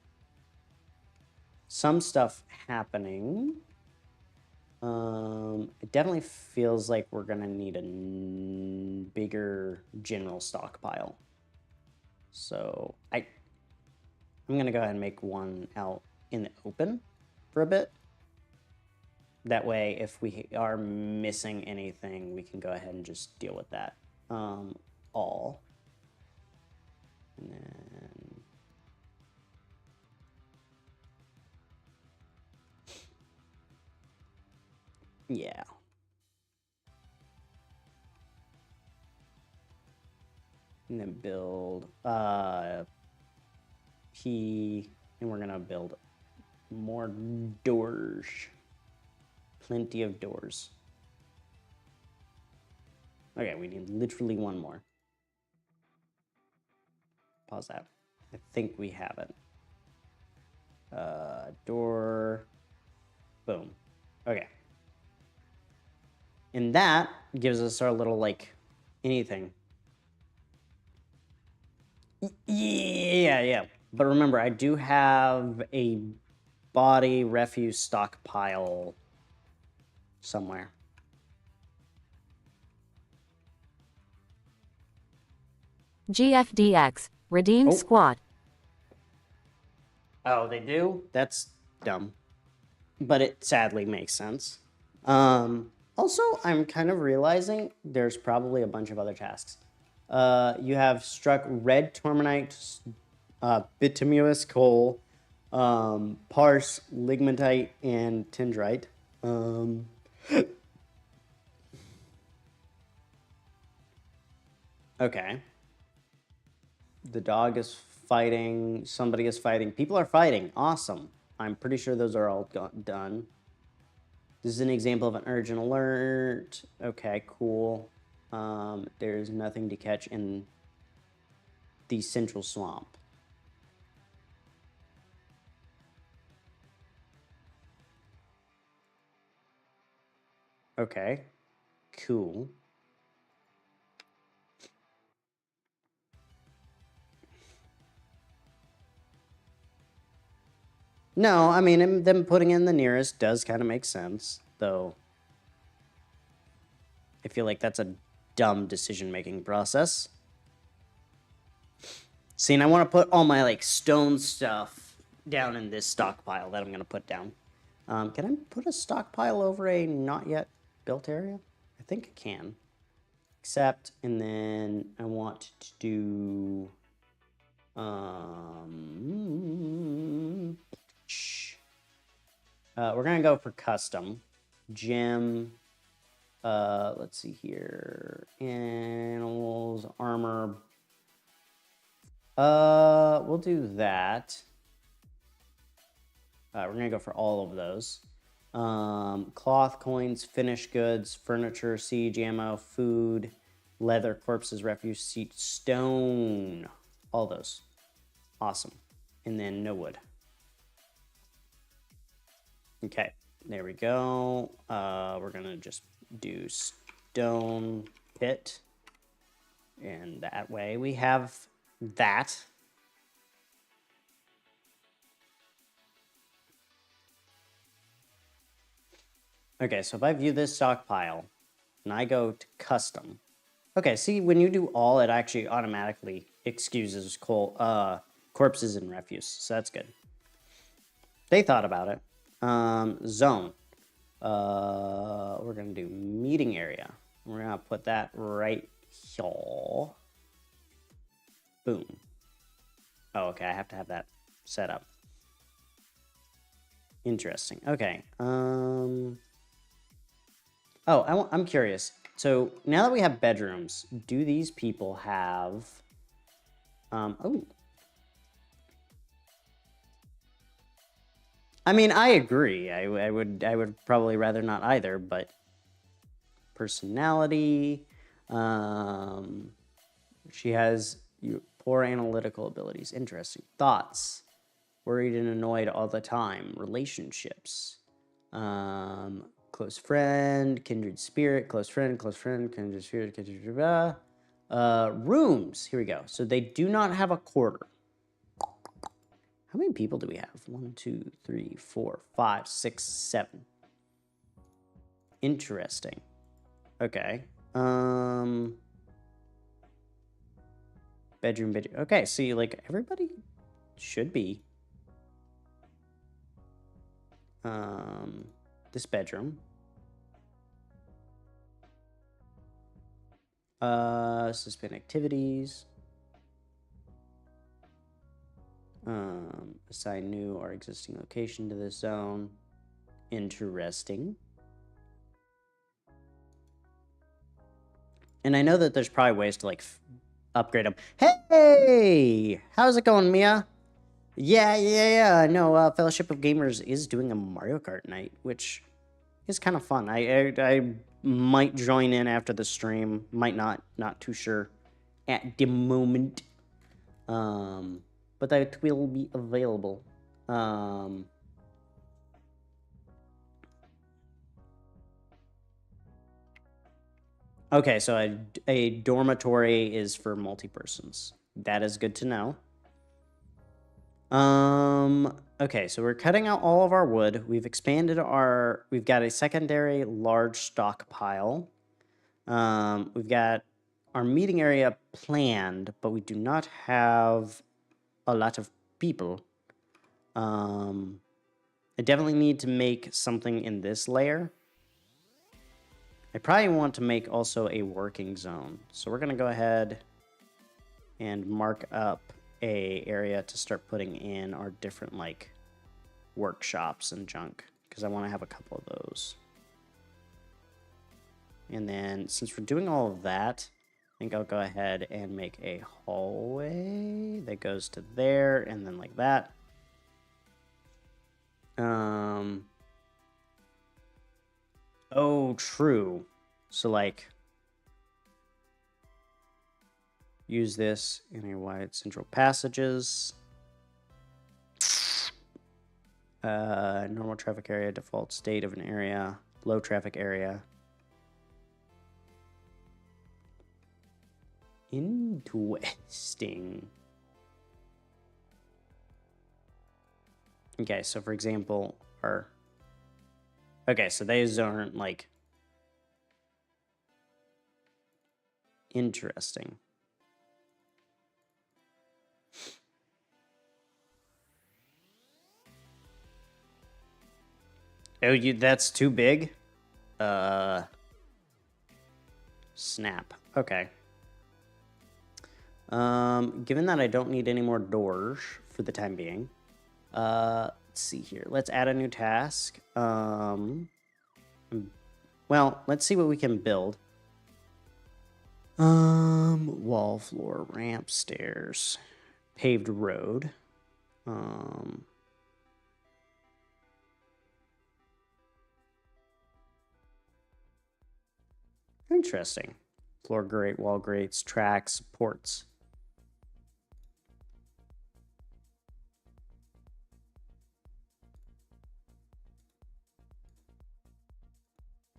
some stuff happening. It definitely feels like we're gonna need a bigger general stockpile. So I'm gonna go ahead and make one out in the open for a bit. That way, if we are missing anything, we can go ahead and just deal with that. All. And then yeah. And then build key, and we're gonna build more doors. Plenty of doors. Okay, we need literally one more. Pause that. I think we have it. Door. Boom. Okay. And that gives us our little, like, anything. Yeah. But remember, I do have a body refuse stockpile somewhere. GFDX, redeemed squat. Oh, they do? That's dumb. But it sadly makes sense. Also, I'm kind of realizing there's probably a bunch of other tasks. You have struck red tormonite, bituminous coal, parse, lignite, and tendrite. Okay. The dog is fighting. Somebody is fighting. People are fighting. Awesome. I'm pretty sure those are all done. This is an example of an urgent alert. Okay, cool. There's nothing to catch in the central swamp. Okay, cool. No, I mean, them putting in the nearest does kind of make sense, though. I feel like that's a dumb decision-making process. See, and I want to put all my, like, stone stuff down in this stockpile that I'm going to put down. Can I put a stockpile over a not yet built area? I think I can. Accept, and then I want to do... we're going to go for custom. Gem... let's see here. Animals, armor. We'll do that. We're gonna go for all of those. Cloth, coins, finished goods, furniture, siege ammo, food, leather, corpses, refuse, seat, stone. All those. Awesome. And then no wood. Okay, there we go. We're gonna just do stone pit. And that way we have that. Okay, so if I view this stockpile and I go to custom. Okay, see, when you do all, it actually automatically excuses corpses and refuse. So that's good. They thought about it. Zone. We're going to do meeting area. We're going to put that right here. Boom. Oh, okay, I have to have that set up. Interesting. Okay. Oh, I'm curious. So now that we have bedrooms, do these people have? Oh, I mean, I agree. I would probably rather not either. But personality, um, she has poor analytical abilities. Interesting. Thoughts, worried and annoyed all the time. Relationships, close friend, kindred spirit, close friend, kindred spirit, kindred. Rooms. Here we go. So they do not have a quarter. How many people do we have? 1, 2, 3, 4, 5, 6, 7. Interesting. Okay. Bedroom. Okay, see, like everybody should be. This bedroom. Suspend activities. Assign new or existing location to this zone. Interesting. And I know that there's probably ways to like upgrade them. Hey, how's it going, Mia? Yeah. No, Fellowship of Gamers is doing a Mario Kart night, which is kind of fun. I might join in after the stream. Might not. Not too sure at the moment. But that will be available. Okay, so a dormitory is for multi-persons. That is good to know. Okay, so we're cutting out all of our wood. We've expanded we've got a secondary large stockpile. We've got our meeting area planned, but we do not have a lot of people. I definitely need to make something in this layer. I probably want to make also a working zone. So we're going to go ahead and mark up a area to start putting in our different like workshops and junk, because I want to have a couple of those. And then since we're doing all of that, I think I'll go ahead and make a hallway that goes to there and then like that. Oh, true. So like use this in a wide central passages. Normal traffic area, default state of an area, low traffic area. Interesting. Okay, so for example, okay, so these aren't like interesting. Oh, that's too big? Snap. Okay. Given that I don't need any more doors for the time being, let's see here. Let's add a new task. Well, let's see what we can build. Wall, floor, ramp, stairs, paved road. Interesting. Floor grate, wall grates, tracks, supports.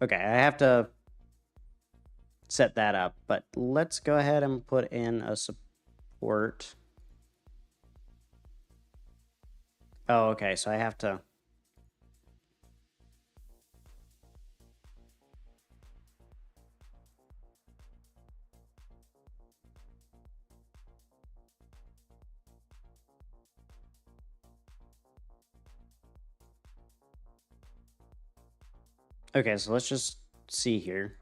Okay, I have to set that up, but let's go ahead and put in a support. Oh, okay, so I have to... Okay, so let's just see here.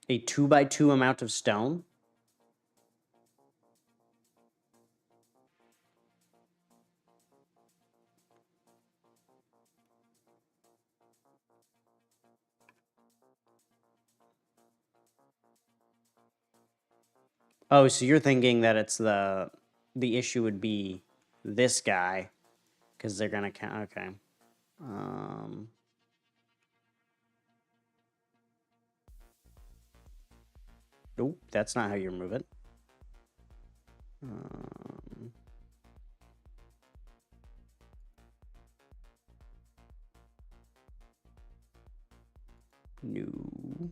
A 2x2 amount of stone? Oh, so you're thinking that it's the issue would be this guy, because they're gonna count. Okay. Nope, that's not how you remove it. No.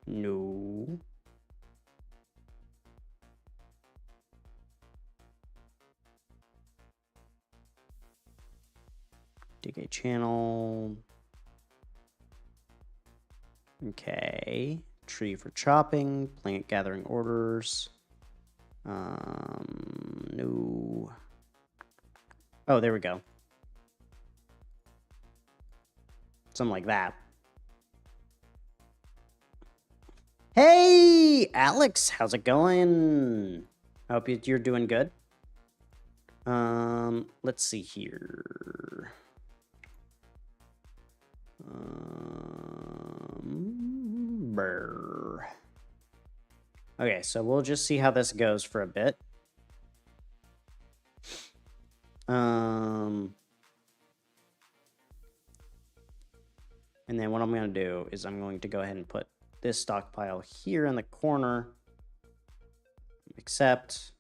No. Dig a channel. Okay. Tree for chopping. Plant gathering orders. No. Oh, there we go. Something like that. Hey, Alex, how's it going? I hope you're doing good. Let's see here. Brr. Okay, so we'll just see how this goes for a bit. And then what I'm going to do is I'm going to go ahead and put this stockpile here in the corner. Accept.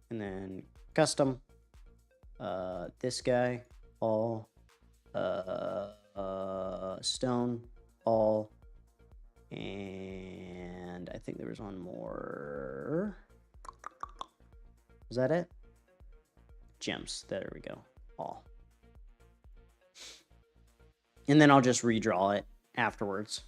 And then custom. This guy. All. Stone. All. And I think there was one more. Was that it? Gems. There we go. All. And then I'll just redraw it afterwards.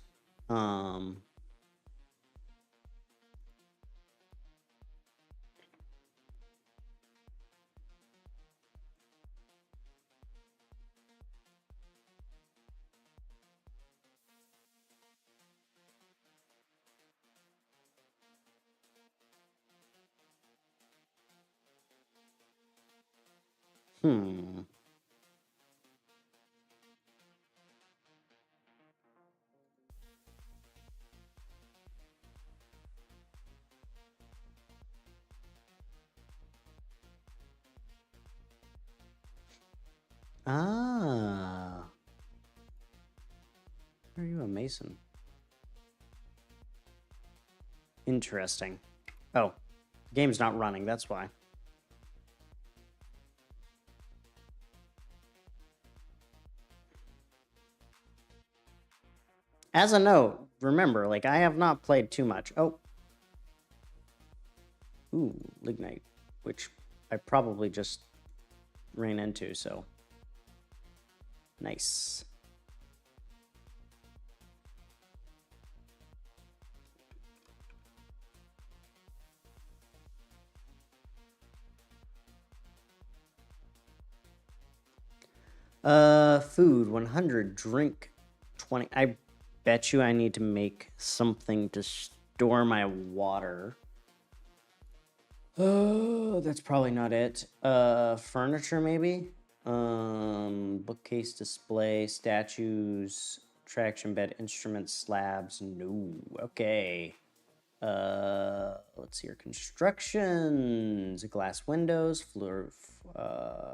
Ah. Are you a mason? Interesting. Oh, the game's not running, that's why. As a note, remember, like, I have not played too much. Oh. Ooh, lignite, which I probably just ran into, so. Nice. Food, 100, drink, 20. I bet you I need to make something to store my water. Oh, that's probably not it. Furniture maybe? Bookcase, display, statues, traction bed, instruments, slabs. No. Okay. Let's see here. Constructions, glass windows, floor,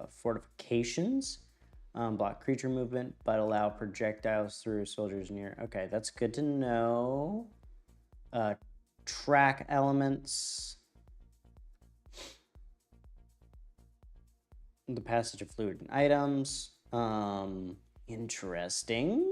fortifications, block creature movement, but allow projectiles through soldiers near. Okay, that's good to know. Track elements. The passage of fluid and items. Interesting.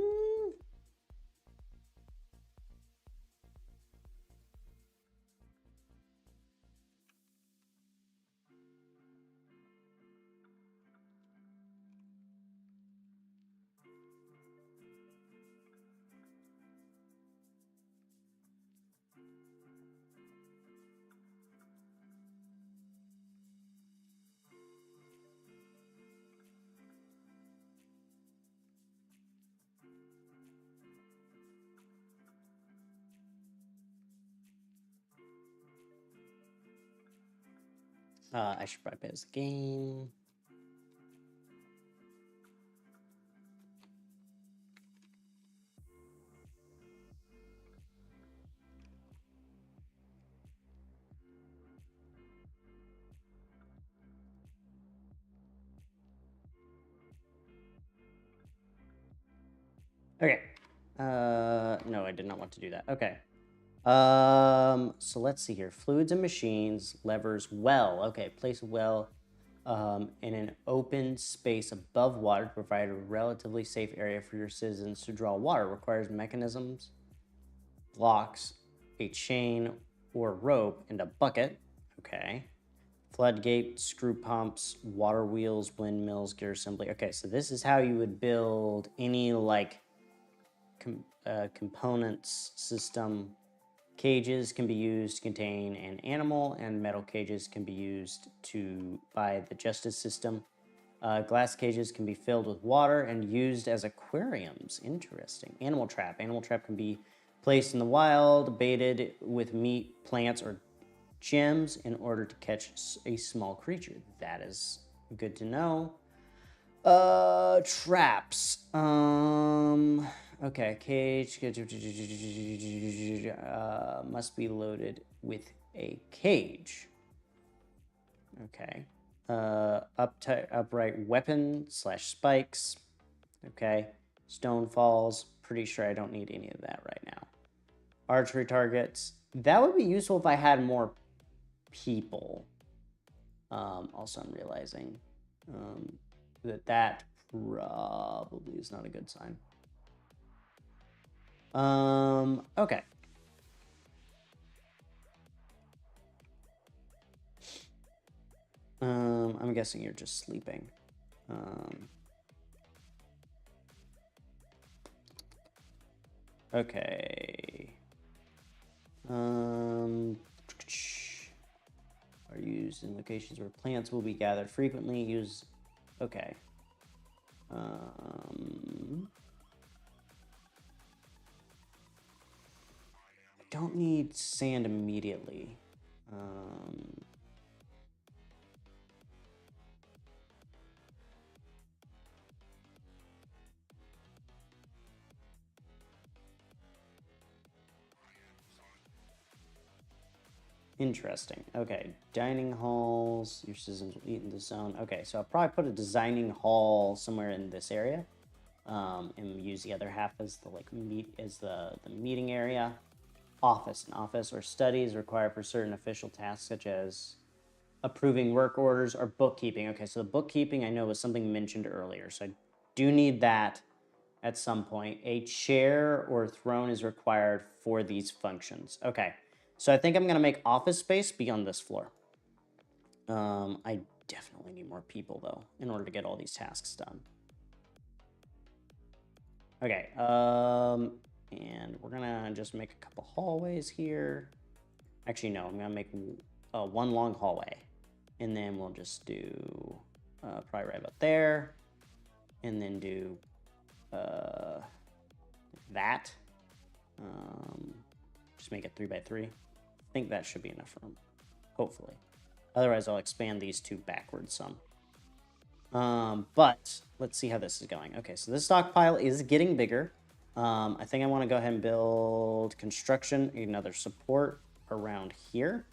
I should probably play this game. Okay. No, I did not want to do that. Okay. So let's see here. Fluids and machines, levers, well. Okay, place a well in an open space above water to provide a relatively safe area for your citizens to draw water. Requires mechanisms, blocks, a chain or rope, and a bucket. Okay. Floodgate, screw pumps, water wheels, windmills, gear assembly. Okay, so this is how you would build any like components system. Cages can be used to contain an animal, and metal cages can be used by the justice system. Glass cages can be filled with water and used as aquariums. Interesting. Animal trap. Animal trap can be placed in the wild, baited with meat, plants, or gems in order to catch a small creature. That is good to know. Traps. Okay, cage. Must be loaded with a cage. Okay. Upright weapon / spikes. Okay. Stone falls. Pretty sure I don't need any of that right now. Archery targets. That would be useful if I had more people. Also, I'm realizing that probably is not a good sign. Okay. I'm guessing you're just sleeping. Okay. Are used in locations where plants will be gathered frequently. Use. Okay. I don't need sand immediately. Interesting. Okay, dining halls. Your citizens will eat in the zone. Okay, so I'll probably put a dining hall somewhere in this area, and use the other half as the the meeting area. Office. An office or studies required for certain official tasks such as approving work orders or bookkeeping. Okay, so the bookkeeping I know was something mentioned earlier, so I do need that at some point. A chair or throne is required for these functions. Okay, so I think I'm gonna make office space be on this floor. I definitely need more people though in order to get all these tasks done. Okay, and we're gonna just make a couple hallways here. Actually, no, I'm gonna make one long hallway, and then we'll just do probably right about there, and then do that. Just make it 3x3. I think that should be enough room, hopefully. Otherwise, I'll expand these two backwards some. But let's see how this is going. Okay, so this stockpile is getting bigger. I think I want to go ahead and build construction, another support around here.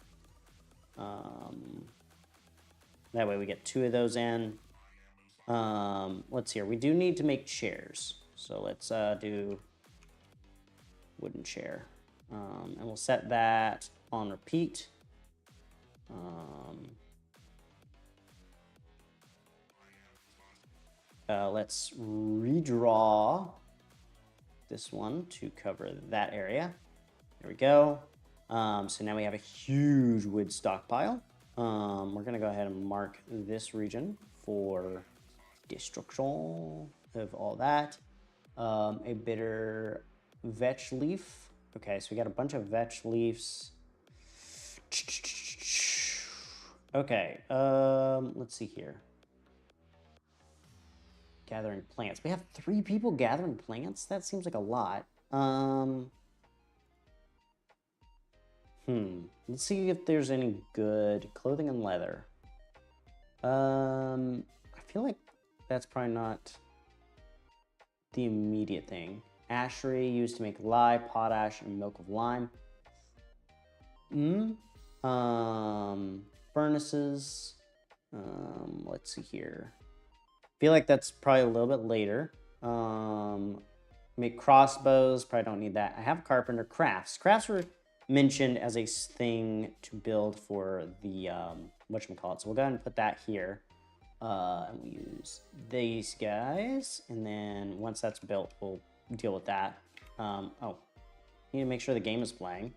That way we get 2 of those in. Let's see here. We do need to make chairs. So let's do wooden chair. And we'll set that on repeat. Let's redraw this one to cover that area. There we go. So now we have a huge wood stockpile. We're gonna go ahead and mark this region for destruction of all that. A bitter vetch leaf. Okay, so we got a bunch of vetch leaves. Okay, let's see here. Gathering plants. We have 3 people gathering plants? That seems like a lot. Let's see if there's any good clothing and leather. I feel like that's probably not the immediate thing. Ashery used to make lye, potash, and milk of lime. Furnaces. Let's see here. Feel like that's probably a little bit later. Make crossbows. Probably don't need that. I have carpenter. Crafts. Crafts were mentioned as a thing to build for the whatchamacallit. So we'll go ahead and put that here. And we use these guys. And then once that's built, we'll deal with that. Oh, need to make sure the game is playing.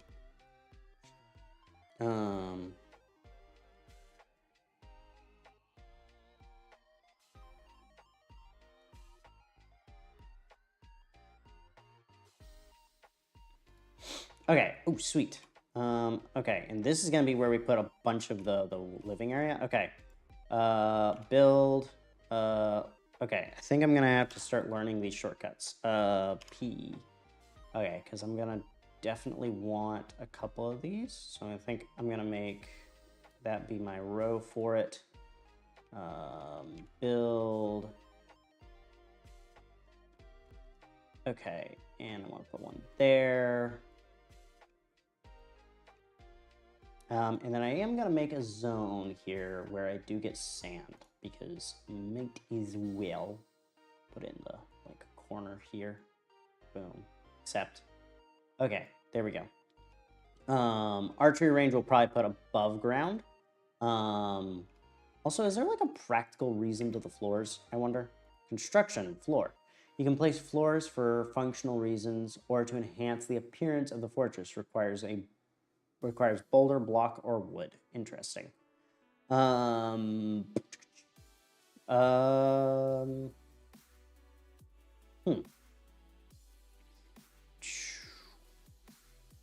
Okay. Oh, sweet. Okay, and this is gonna be where we put a bunch of the living area. Okay. Build. Okay, I think I'm gonna have to start learning these shortcuts. P. Okay, because I'm gonna definitely want a couple of these. So I think I'm gonna make that be my row for it. Build. Okay, and I want to put one there. And then I am gonna make a zone here where I do get sand because might as well put it in the like corner here. Boom. Accept. Okay, there we go. Archery range will probably put above ground. Also, is there like a practical reason to the floors, I wonder? Construction, floor. You can place floors for functional reasons or to enhance the appearance of the fortress requires boulder, block, or wood. Interesting.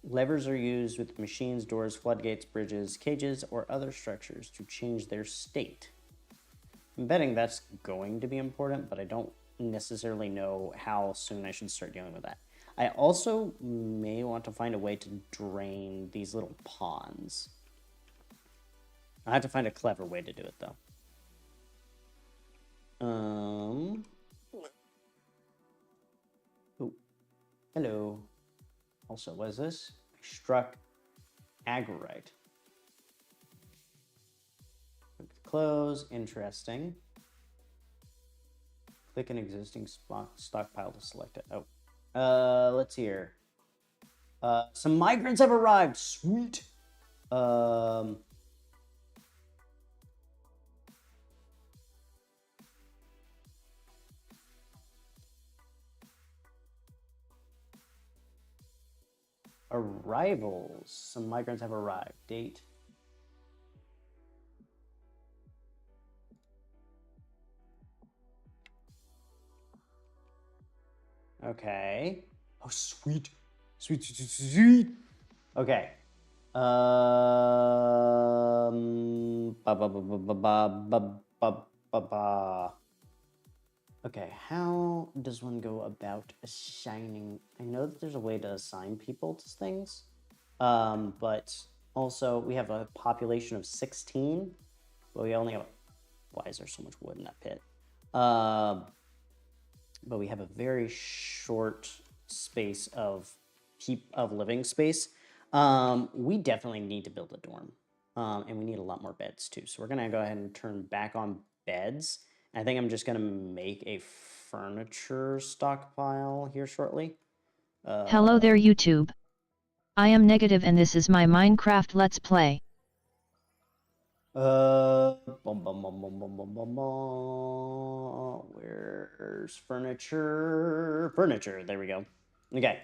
Levers are used with machines, doors, floodgates, bridges, cages, or other structures to change their state. I'm betting that's going to be important, but I don't necessarily know how soon I should start dealing with that. I also may want to find a way to drain these little ponds. I have to find a clever way to do it, though. Oh, hello. Also, what is this? I struck Agorite. Close. Interesting. Click an existing stockpile to select it. Oh. Let's see here. Some migrants have arrived. Sweet. Arrivals. Some migrants have arrived. Date. Okay. Oh, sweet. Sweet, sweet, sweet, sweet. Okay. Okay, how does one go about assigning? I know that there's a way to assign people to things, but also we have a population of 16, but we only have. Why is there so much wood in that pit? But we have a very short space of living space. We definitely need to build a dorm, and we need a lot more beds too. So we're gonna go ahead and turn back on beds. I think I'm just gonna make a furniture stockpile here shortly. Hello there YouTube. I am Negative and this is my Minecraft Let's Play. Where's furniture? Furniture, there we go. Okay.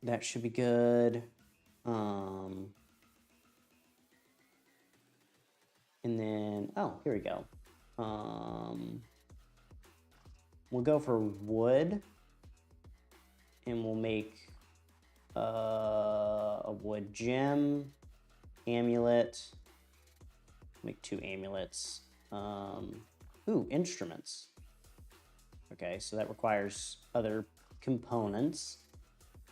That should be good. And then, oh, here we go. We'll go for wood. And we'll make a wood gem, amulet. Make 2 amulets. Ooh, instruments. Okay, so that requires other components.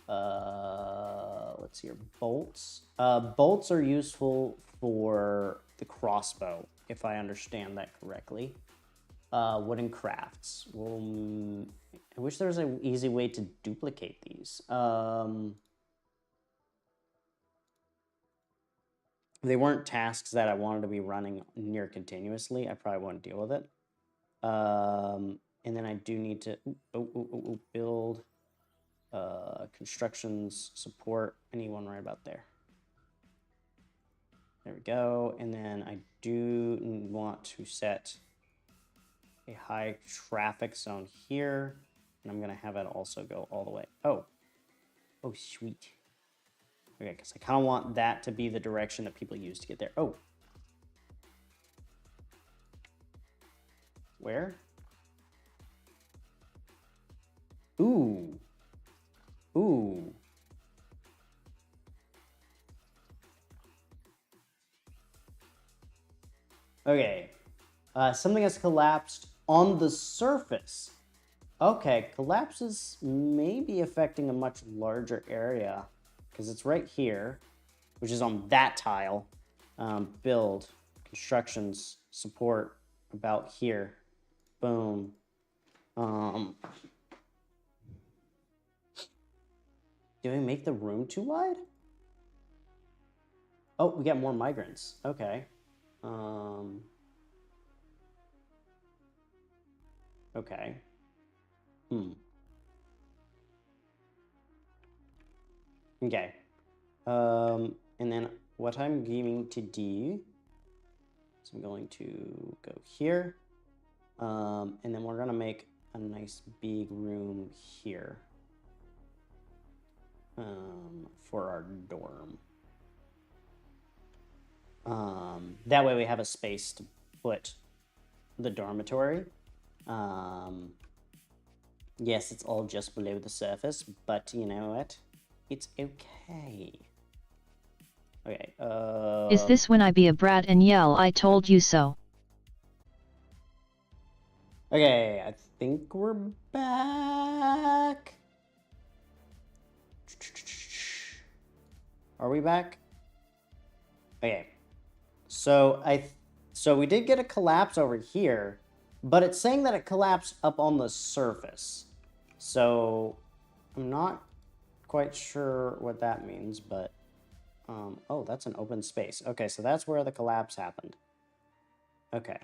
Let's see here, bolts. Bolts are useful for the crossbow, if I understand that correctly. Wooden crafts. Well, I wish there was an easy way to duplicate these. If they weren't tasks that I wanted to be running near continuously, I probably wouldn't deal with it. And then I do need to build constructions support. I need one right about there. There we go. And then I do want to set a high traffic zone here. And I'm going to have it also go all the way. Oh, sweet. Okay, because I kind of want that to be the direction that people use to get there. Oh. Where? Ooh. Ooh. Okay. Something has collapsed on the surface. Okay, collapses may be affecting a much larger area because it's right here, which is on that tile. Build, constructions, support, about here. Boom. Do we make the room too wide? Oh, we got more migrants. Okay. Okay. Okay. And then what I'm going to do is I'm going to go here. And then we're gonna make a nice big room here. For our dorm. That way we have a space to put the dormitory. Yes, it's all just below the surface, but you know what? It's okay. Okay, Is this when I be a brat and yell I told you so? Okay, I think we're back. Are we back? Okay. So we did get a collapse over here, but it's saying that it collapsed up on the surface. So I'm not quite sure what that means, but oh, that's an open space. Okay, so that's where the collapse happened. Okay.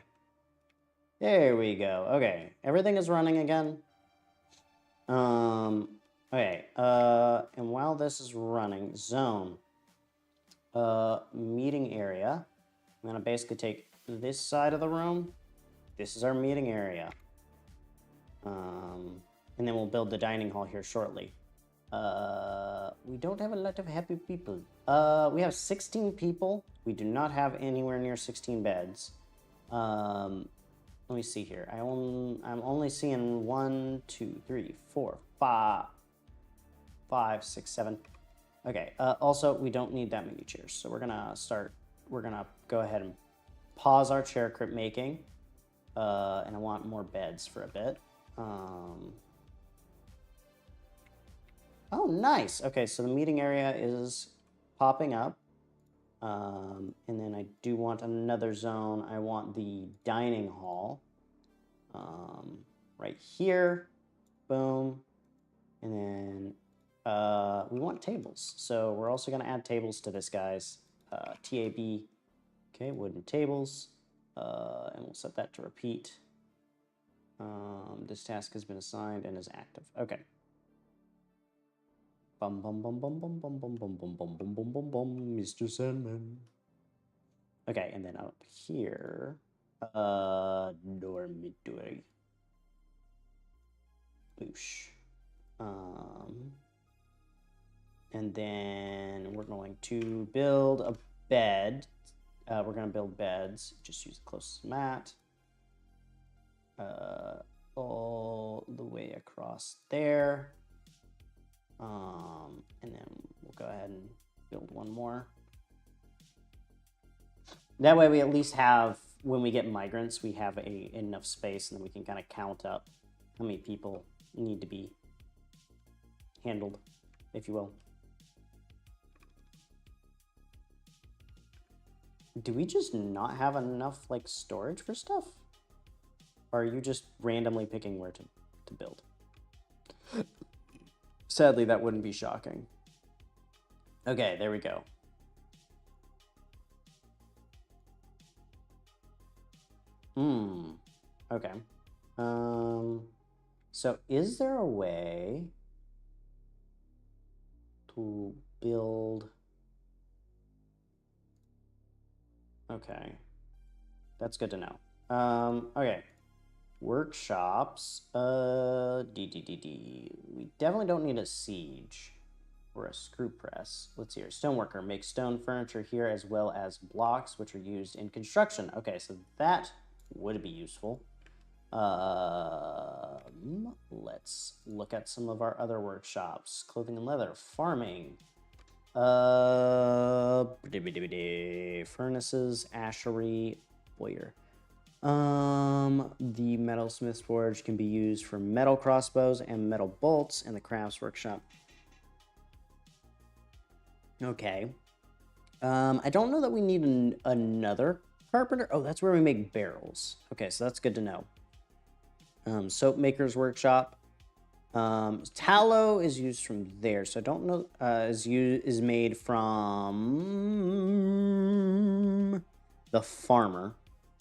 There we go. Okay, everything is running again. Okay, and while this is running, zone, meeting area. I'm gonna basically take this side of the room. This is our meeting area. And then we'll build the dining hall here shortly. We don't have a lot of happy people. We have 16 people. We do not have anywhere near 16 beds. Let me see here. I'm only seeing 1, 2, 3, 4, 5, 6, 7. Okay. Also, we don't need that many chairs, so we're gonna go ahead and pause our chair crypt making. And I want more beds for a bit. Oh, nice. Okay, so the meeting area is popping up. And then I do want another zone. I want the dining hall. Right here. Boom. And then we want tables. So we're also going to add tables to this, guys. TAB. Okay, wooden tables. And we'll set that to repeat. This task has been assigned and is active. Okay. Bum bum bum bum bum bum bum bum bum bum bum bum bum bum, Mr. Sandman. Okay, and then up here, dormitory. Boosh. And then we're going to build a bed. We're going to build beds. Just use the closest mat. All the way across there. And then we'll go ahead and build one more. That way we at least have, when we get migrants, we have enough space, and then we can kind of count up how many people need to be handled, if you will. Do we just not have enough, like, storage for stuff? Or are you just randomly picking where to build? Sadly, that wouldn't be shocking. Okay, there we go. Okay. So is there a way to build... Okay. That's good to know. Okay. Workshops. We definitely don't need a siege or a screw press. Let's see here. Stoneworker makes stone furniture here as well as blocks, which are used in construction. Okay, so that would be useful. Let's look at some of our other workshops. Clothing and leather, farming. Furnaces, ashery, boyer. The metalsmith's forge can be used for metal crossbows and metal bolts in the crafts workshop. Okay. I don't know that we need another carpenter. Oh, that's where we make barrels. Okay, so that's good to know. Soap maker's workshop. Tallow is used from there, so I don't know. Is made from the farmer.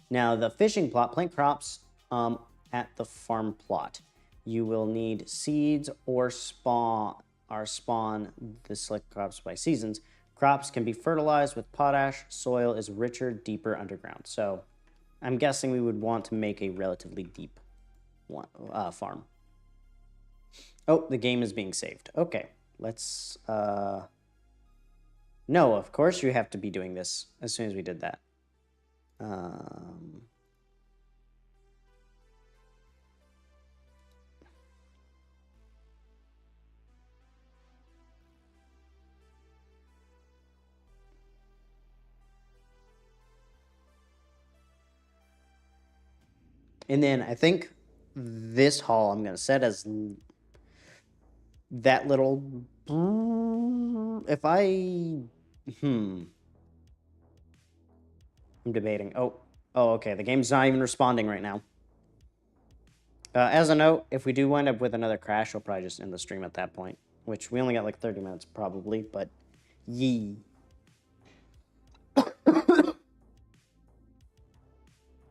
Now the fishing plot, plant crops at the farm plot. You will need seeds or spawn the select crops by seasons. Crops can be fertilized with potash. Soil is richer, deeper underground. So I'm guessing we would want to make a relatively deep farm. Oh, the game is being saved. Okay, let's... No, of course you have to be doing this as soon as we did that. And then I think this hall I'm going to set as that little... If I... I'm debating. Oh, okay. The game's not even responding right now. As a note, if we do wind up with another crash, we'll probably just end the stream at that point. Which we only got like 30 minutes probably, but yee.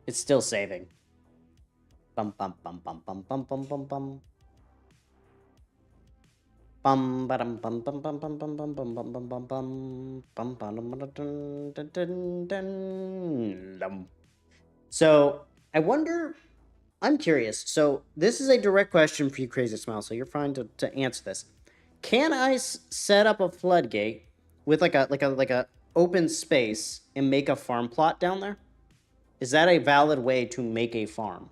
It's still saving. Bum bum bum bum bum bum bum bum bum. Bum bum bum bum bum bum bum bum bum bum bum bum bum bum. So I wonder. I'm curious. So this is a direct question for you, Crazy Smile. So you're fine to answer this. Can I set up a floodgate with like a open space and make a farm plot down there? Is that a valid way to make a farm?